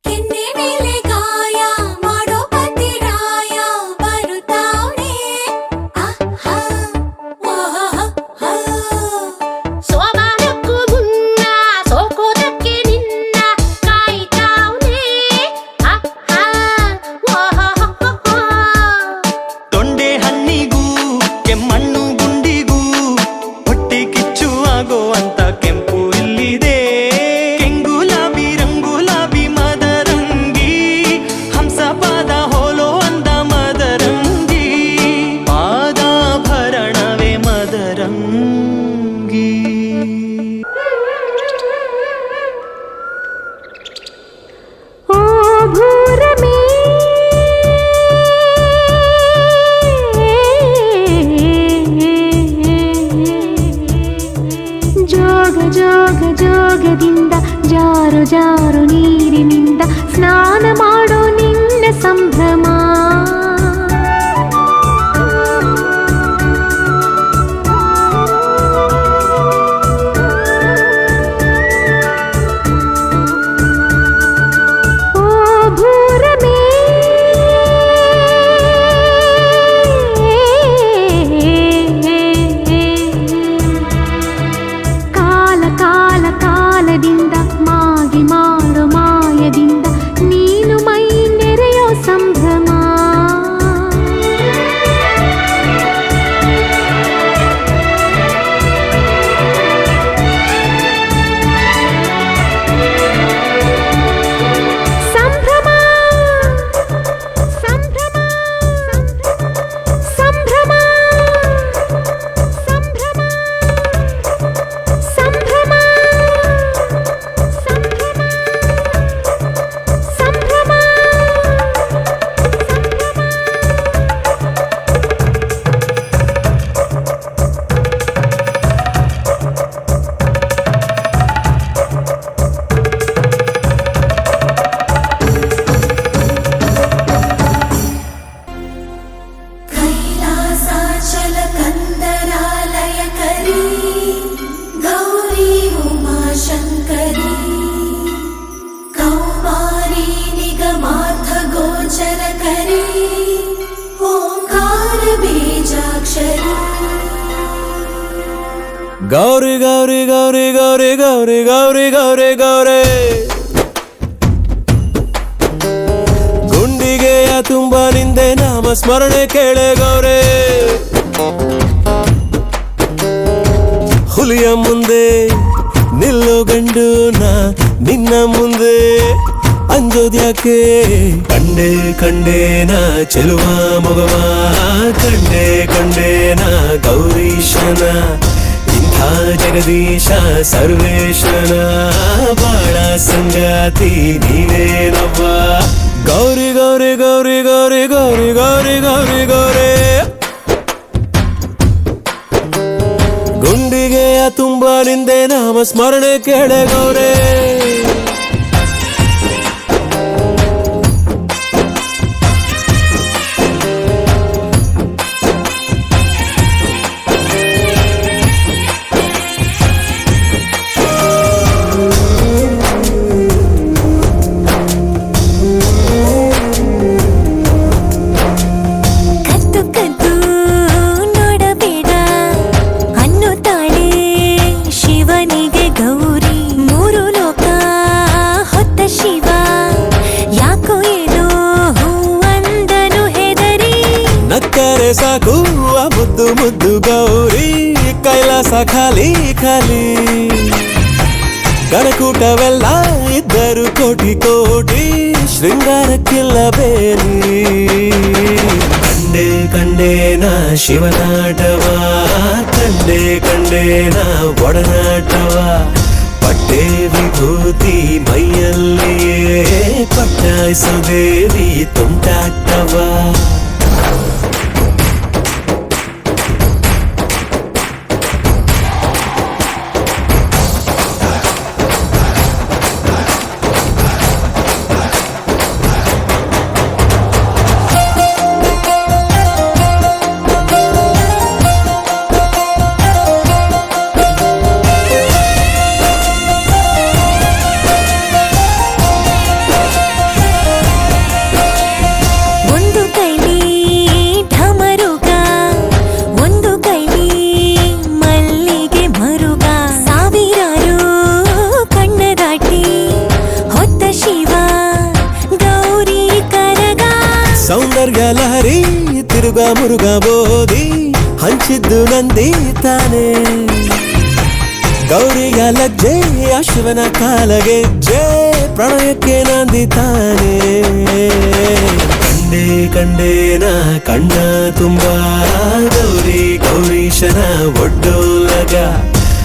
ಕೆನ್ನೆ ಮೇಲೆ ಗಾಯ ಮಾಡೋ ಪತಿರಾಯ ಬರುತ್ತಾವಣೆ ಸೋಮಾನಕ್ಕೂ ಮುನ್ನ ಸೋಕೋದಕ್ಕೆ ನಿನ್ನ ಕಾಯ್ತಾವ್ನೆ ತೊಂಡೆ ಹಣ್ಣಿಗೂ ಕೆಮ್ಮಣ್ಣು ಗುಂಡಿಗೂ ಹೊಟ್ಟೆ ಕಿಚ್ಚು ಆಗೋ ಅಂತ ಕೆಂಪು ಇಲ್ಲಿದೆ ಕೆಂಗುಲಾಬಿ ರಂಗುಲಾಬಿ ಮದರಂಗಿ ಹಂಸ ಪಾದ ಹೋಲೋ ಅಂದ ಮದರಂಗಿ ಪಾದಾಭರಣವೇ ಮದರಂಗಿ ಓ ಭೂರಮೇ ಜೋಗ ಜೋಗ ಜೋಗದಿಂದ ಜಾರು ಜಾರು ನೀರಿನಿಂದ ಸ್ನಾನ ಮಾಡೋ ನಿನ್ನ ಸಂಭ್ರಮ ಓ ಭೂರಮೇ ಕಾಲ ಕಾಲ ಕಾಲದಿಂದ ಮಾಗಿ ಮಾಡೋ ಮಾಯದಿಂದ ನೀನು ಮೈ ನೆರೆಯೋ ಸಂಭ್ರಮ ಸಂಭ್ರಮ ಸಂಭ್ರಮ ಸಂಭ್ರಮ ಸಂಭ್ರಮ ಸಂಭ್ರಮ ಸಂಭ್ರಮ ಕೈಲಾಸಾಚಲ ಕಂದರಾಲಯ ಕರಿ ಗೌರಿ ಉಮಾಶಂಕರಿ ಕೌಮಾರಿ ನಿಗಮಾರ್ಥ ಗೋಚರ ಕರಿ ಓಂಕಾರ ಬೀಜಾಕ್ಷರಿ ಗೌರಿ ಗೌರಿ ಗೌರಿ ಗೌರಿ ಗೌರಿ ಗೌರಿ ಗೌರಿ ಗೌರಿ ಗುಂಡಿಗೆಯ ತುಂಬ ನಿಂದೆ ನಾಮ ಸ್ಮರಣೆ ಕೇಳೆ ಗೌರೆ ಹುಲಿಯ ಮುಂದೆ ನಿಲ್ಲು ಗಂಡು ನಾ ನಿನ್ನ ಮುಂದೆ ಅಂಜೋದ್ಯಾಕೆ ಕಂಡೆ ಕಂಡೇನ ಚೆಲುವ ಮಗವ ಕಂಡೆ ಕಂಡೇನ ಗೌರೀಶನ ಇಂಥ ಜಗದೀಶ ಸರ್ವೇಶನ ಬಾಳ ಸಂಗಾತಿ ನೀನೇನವ್ವ ಗೌರಿ ಗೌರಿ ಗೌರಿ ಗೌರಿ ಗೌರಿ ಗೌರಿ ಗೌರಿ ಗೌರಿ ಗುಂಡಿಗೆಯ ತುಂಬ ನಿಂದೆ ನಾಮ ಸ್ಮರಣೆ ಕೇಳೆ ಗೌರೇ ಕದ್ದು ಕದ್ದು ನೋಡಬೇಡ ಅನ್ನುತ್ತಾಳೆ ಶಿವನಿಗೆ ಗೌರಿ ಮೂರು ಲೋಕ ಹೊತ್ತ ಶಿವ ಯಾಕೋ ಏನೋ ಹೂವಂದನು ಹೆದರಿ ನಕ್ಕರೆ ಸಾಕು ಆ ಮುದ್ದು ಮುದ್ದು ಗೌರಿ ಕೈಲಾಸ ಖಾಲಿ ಖಾಲಿ ಗಣಕೂಟವೆಲ್ಲ ಇದ್ದರು ಕೋಟಿ ಕೋಟಿ ಶೃಂಗಾರಕ್ಕಿಲ್ಲ ಬೇಲಿ ಕಂಡೆ ಕಂಡೇನ ಶಿವನಾಟವ ಕಂಡೆ ಕಂಡೇನ ಒಡನಾಟವ ಪಟ್ಟೆ ವಿಭೂತಿ ಮೈಯಲ್ಲಿಯೇ ಪಟ್ಟಾಯಿಸು ದೇವಿ ತುಂಟಾಟವ ಲಹರಿ ತಿರುಗ ಮುರುಗ ಬೋದಿ ಹಂಚಿದ್ದು ನಂದಿ ತಾನೆ ಗೌರಿಯ ಲಜ್ಜೆ ಅಶ್ವನ ಕಾಲಗೆಜ್ಜೆ ಪ್ರಣಯಕ್ಕೆ ನಂದಿ ತಾನೆ ಕಂಡೆ ಕಂಡೇನ ಕಣ್ಣ ತುಂಬ ಗೌರಿ ಗೌರೀಶನ ಒಡ್ಡೋಲಗ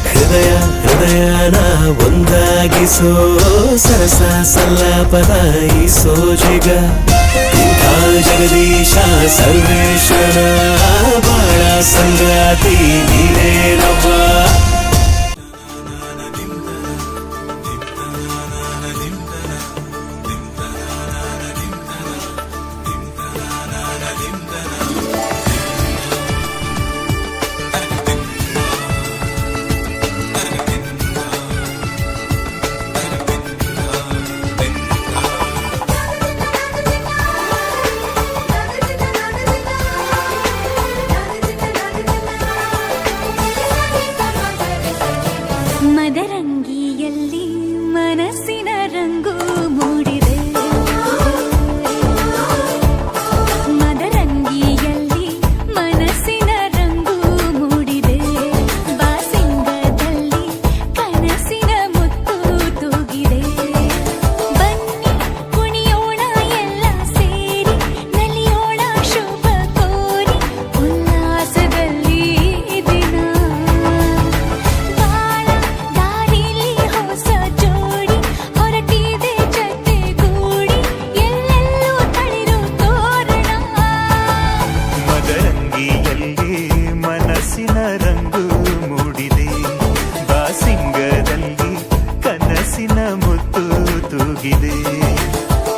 ಹೃದಯ ಹೃದಯನ ಒಂದಾಗಿಸೋ ಸರಸ ಸಲ್ಲಾಪದ ಈ ಸೋಜಿಗ ಇಂಥ ಜಗದೀಶ ಸರ್ವೇಶ್ವರ ಬಾಳ ಸಂಗಾತಿ ನೀನೇನವ್ವ ಮದರಂಗಿಯಲ್ಲಿ ಮನಸ್ಸಿನ ರಂಗು ಮೂಡಿದೆ ಮದರಂಗಿಯಲ್ಲಿ ಮನಸ್ಸಿನ ರಂಗು ಮೂಡಿದೆ ಬಾಸಿಂಗದಲ್ಲಿ ಕನಸಿನ ಮುತ್ತು ತೂಗಿದೆ ಬನ್ನಿ ಕುಣಿಯೋಣ ಎಲ್ಲ ಸೇರಿ ನಲಿಯೋಣ ಶುಭ ಕೋರಿ ಉಲ್ಲಾಸದಲ್ಲಿ ದಿನ ಬಾಳ ದಾರಿಲಿ ಹೊಸ ಜೋಡಿ ಹೊರಟಿದೆ ಜೊತೆಗೂಡಿ ಎಲ್ಲೆಲ್ಲೂ ತಳಿರು ತೋರಣ ಮದರಂಗಿಯಲ್ಲಿ ಮನಸ್ಸಿನ ರಂಗು ಮೂಡಿದೆ ಬಾಸಿಂಗದಲ್ಲಿ ಕನಸಿನ ಮುತ್ತು ತೂಗಿದೆ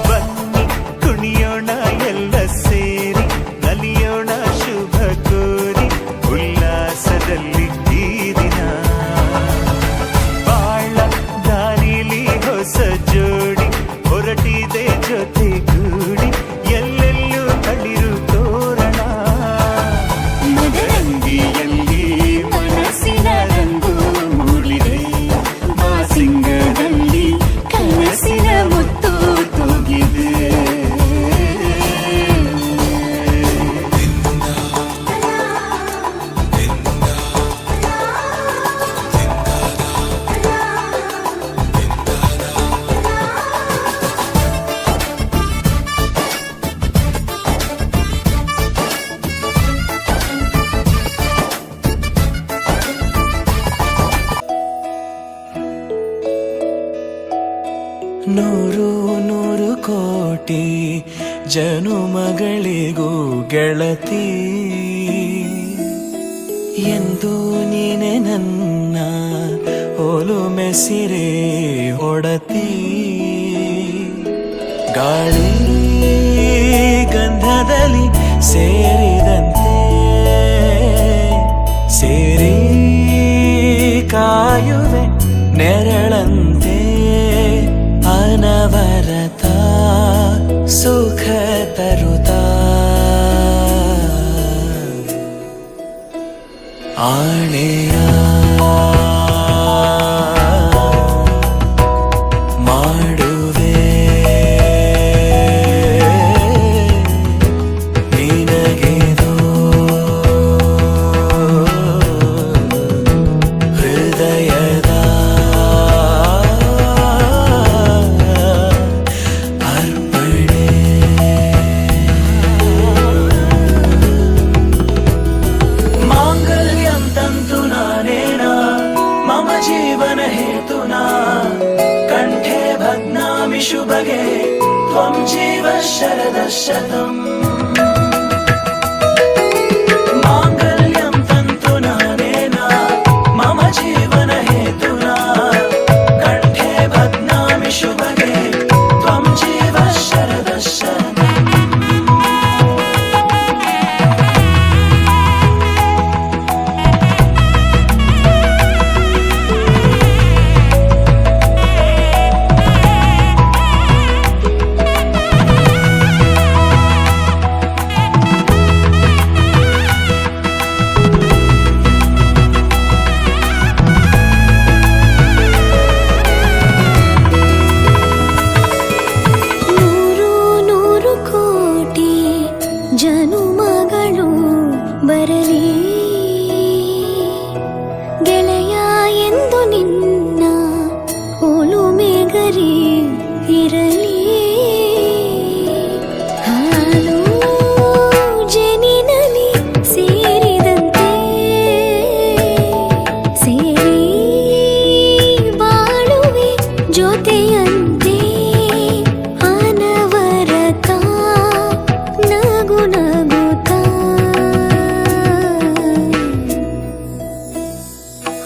ಬನ್ನಿ ಕುಣಿಯೋಣ ಎಲ್ಲ ಸೇರಿ ನಲಿಯೋಣ ಶುಭ ಕೋರಿ ಉಲ್ಲಾಸದಲ್ಲಿ ಈ ದಿನ ಬಾಳ ದಾರಿಲಿ ಹೊಸ ಜೋಡಿ ಹೊರಟಿದೆ ಜೊತೆಗೂಡಿ ಎಲ್ಲೆಲ್ಲೂ ತಳಿರು ತೋರಣ ಮದರಂಗಿಯಲ್ಲಿ ಮನಸ್ಸಿನ ರಂಗು ಮೂಡಿದೆ ಬಾಸಿಂಗದಲ್ಲಿ ಕನಸಿನ ಮುತ್ತು ತೂಗಿದೆ ನೂರು ನೂರು ಕೋಟಿ ಜನುಮಗಳಿಗೂ ಗೆಳತಿ ಎಂದು ನೀನೆ ನನ್ನ ಒಲುಮೆ ಸಿರೆ ಒಡತಿ ಗಾಳಿ ಗಂಧದಲ್ಲಿ ಸೇರಿದಂತೆ ಸೇರಿ ಕಾಯುವೆ ನೆರಳಂತೆ ಅನವರತ ಸುಖ ತರುತ್ತಾ ಆಣೆಯ ಮಾಡುವೆ ನಿನಗೆದೋ ಹೃದಯದ ಅರ್ಪಣೆ ಮಾಂಗಲ್ಯಂ ತಂತು ನಾನೇನ ಮಮ ಜೀವನ ಹೇತುನಾ ಕಂಠೆ ಭಗ್ನಾಮಿ ಶುಭಗೆ ತ್ವಂ ಜೀವ ಶರದ ಶತಂ ಮಾಂಗಲ್ಯಂ ತಂತು ನಾನೇನ ಮಮ ಜೀವನ ಹೇತುನಾ ಕಂಠೆ ಭಗ್ನಾಮಿ ಶುಭಗೆ ತ್ವಂ ಜೀವ ಶರದ ಶತಂ ಜನುಮಗಳು ಬರಲಿ ಗೆಳೆಯ ಎಂದು ನಿನ್ನ ಒಲುಮೆಗರಿ ಇರಲಿ ಹಾಲು ಜನಿನಲಿ ಸೇರಿದಂತೆ ಸೇರಿ ಬಾಳುವೆ ಜೊತೆಯಂತೆ ಅನವರತ ನಗು ನಗುತ್ತಾ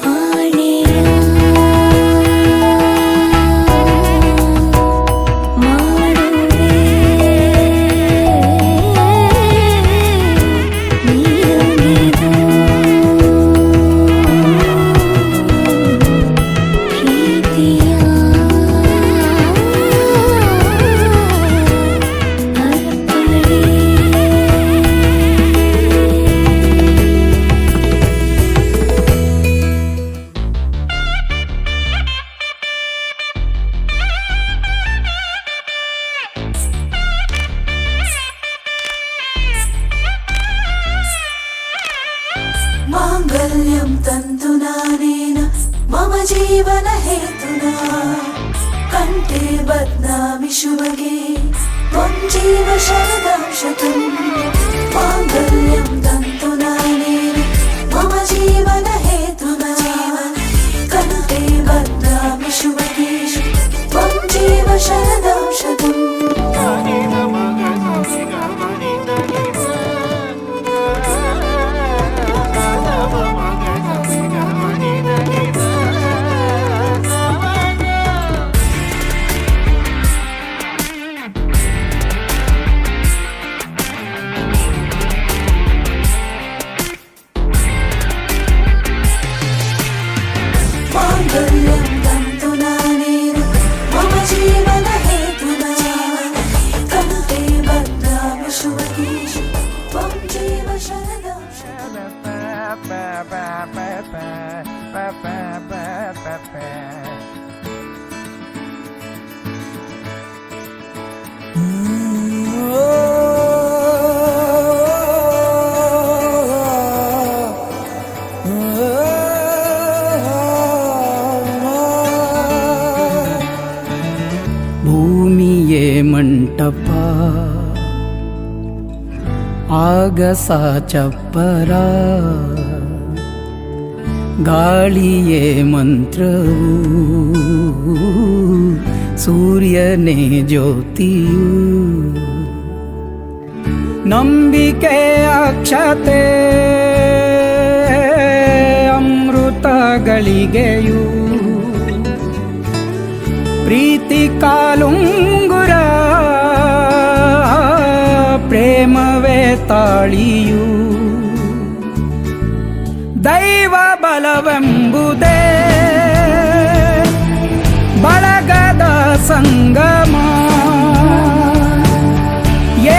ಆಣೆಯ ಮಾಡುವೆ ನೀರಗಿದ ಪ್ರೀತಿಯ माङ्गल्यं तन्तुनानेन मम जीवन हेतुना कण्ठे बध्नामि शुभगे त्वं जीव शरदं शतम् माङ्गल्यं तन्तुनानेन मम जीवन हेतुना कण्ठे बध्नामि शुभगे त्वं जीव शरदं शतम् माङ्गल्यं तन्तुनानेन मम जीवन हेतुना कण्ठे बध्नामि शुभगे त्वं जीव शरदं ಭೂಮಿಯೇ ಮಂಟಪ ಆಗಸ ಚಪ್ಪರ ಗಾಳಿಯೇ ಮಂತ್ರವು ಸೂರ್ಯನೇ ಜ್ಯೋತಿಯು ನಂಬಿಕೆ ಅಕ್ಷತೆ ಅಮೃತಗಳಿಗೆಯೂ ಪ್ರೀತಿ ಕಾಲುಂಗುರ ಪ್ರೇಮವೇ ತಾಳಿಯು ದೈವ ಬಲವೆಂಬುದೇ ಬಳಗದ ಸಂಗಮ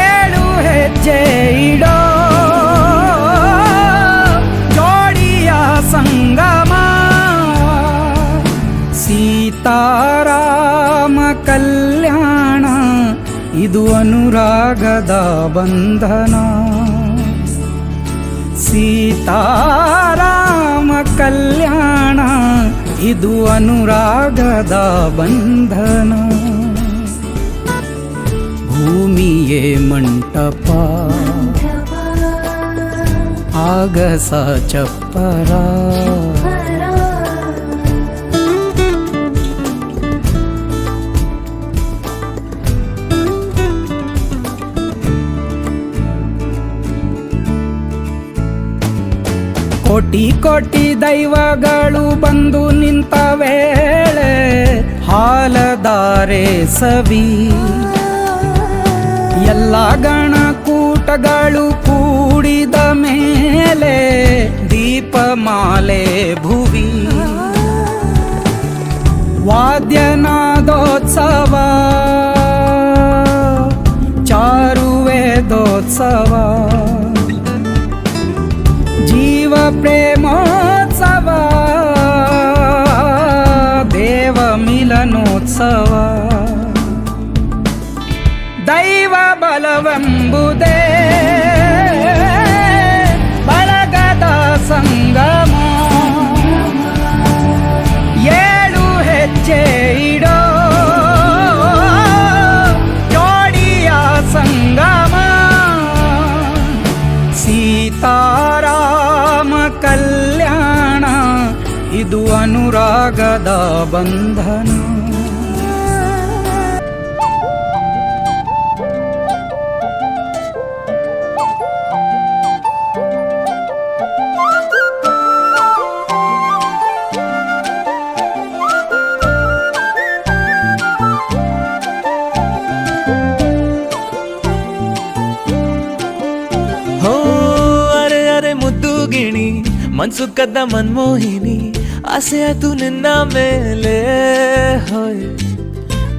ಏಳು ಹೆಜ್ಜೆ ಇಡೋ ಜೋಡಿಯ ಸಂಗಮ ಸೀತಾರಾಮ ಕಲ್ಯಾಣ ಇದು ಅನುರಾಗದ ಬಂಧನ ಸೀತಾರಾಮ ಕಲ್ಯಾಣ ಇದು ಅನುರಾಗದ ಬಂಧನ ಭೂಮಿಯೇ ಮಂಟಪ ಆಗಸ ಚಪ್ಪರ ಕೋಟಿ ಕೋಟಿ ದೈವಗಳು ಬಂದು ನಿಂತ ವೇಳೆ ಹಾಲಧಾರೆ ಸವಿ ಎಲ್ಲ ಗಣಕೂಟಗಳು ಕೂಡಿದ ಮೇಲೆ ದೀಪಮಾಲೆ ಭುವಿ ವಾದ್ಯನಾದೋತ್ಸವ ಚಾರುವೇದೋತ್ಸವ ಜೀವ ಪ್ರೇಮೋತ್ಸವ ದೇವ ಮಿಲನೋತ್ಸವ ದೈವ ಬಲವೆಂಬುದೇ ಸೀತಾರಾಮ ಕಲ್ಯಾಣ ಇದು ಅನುರಾಗದ ಬಂಧನ. ಹೋ ಅರೆ ಅರೆ ಮುದ್ದು ಗಿಣಿ ಮನ್ಸು ಕದ್ದ ಮನ್ಮೋಹಿನಿ ಆಸೆ ಆತು ನಿನ್ನ ಮೇಲೆ. ಹೋಯ್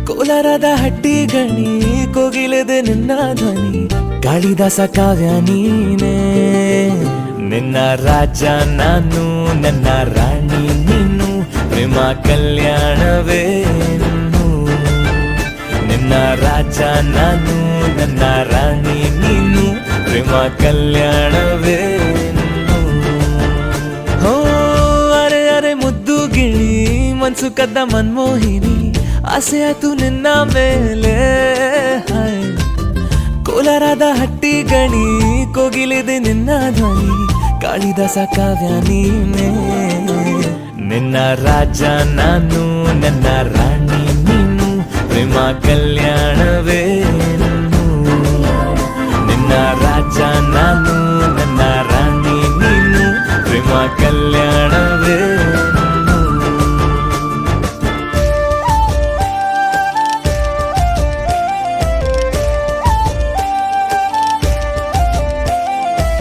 ಕೋಲಾರದ ಹಟ್ಟಿ ಗಣಿ ಕೋಗಿಲೆದೆ ನಿನ್ನ ಧ್ವನಿ ಕಾಳಿದಾಸ ಕಾವ್ಯ ನೀನೇ. ನಿನ್ನ ರಾಜ ನಾನು ನನ್ನ ರಾಣಿ ನೀನು ಪ್ರೇಮ ಕಲ್ಯಾಣವೇನು. ನಿನ್ನ ರಾಜ ನಾನು ನನ್ನ ರಾಣಿ ನೀನು ಪ್ರೇಮ ಕಲ್ಯಾಣವೇನು. ಹೋ ಅರೆ ಅರೆ ಮುದ್ದು ಗಿಳಿ ಮನ್ಸು ಕದ್ದ ಮನ್ಮೋಹಿನಿ ಆಸೆ ಆತು ನಿನ್ನ ಮೇಲೆ. ಹಾಯ್ ಕೋಲಾರದ ಹಟ್ಟಿ ಗಣಿ ಕೋಗಿಲಿದೆ ನಿನ್ನ ಧ್ವನಿ ಕಾಳಿದಾಸ ಕಾವ್ಯ ನೀನೇ. ನಿನ್ನ ರಾಜ ನಾನು ನನ್ನ ರಾಣಿ ನೀನು ಪ್ರೇಮ ಕಲ್ಯಾಣವೇನು. ನಿನ್ನ ರಾಜ ನಾನು ನನ್ನ ರಾಣಿ ನೀನು ಪ್ರೇಮ ಕಲ್ಯಾಣವೇ.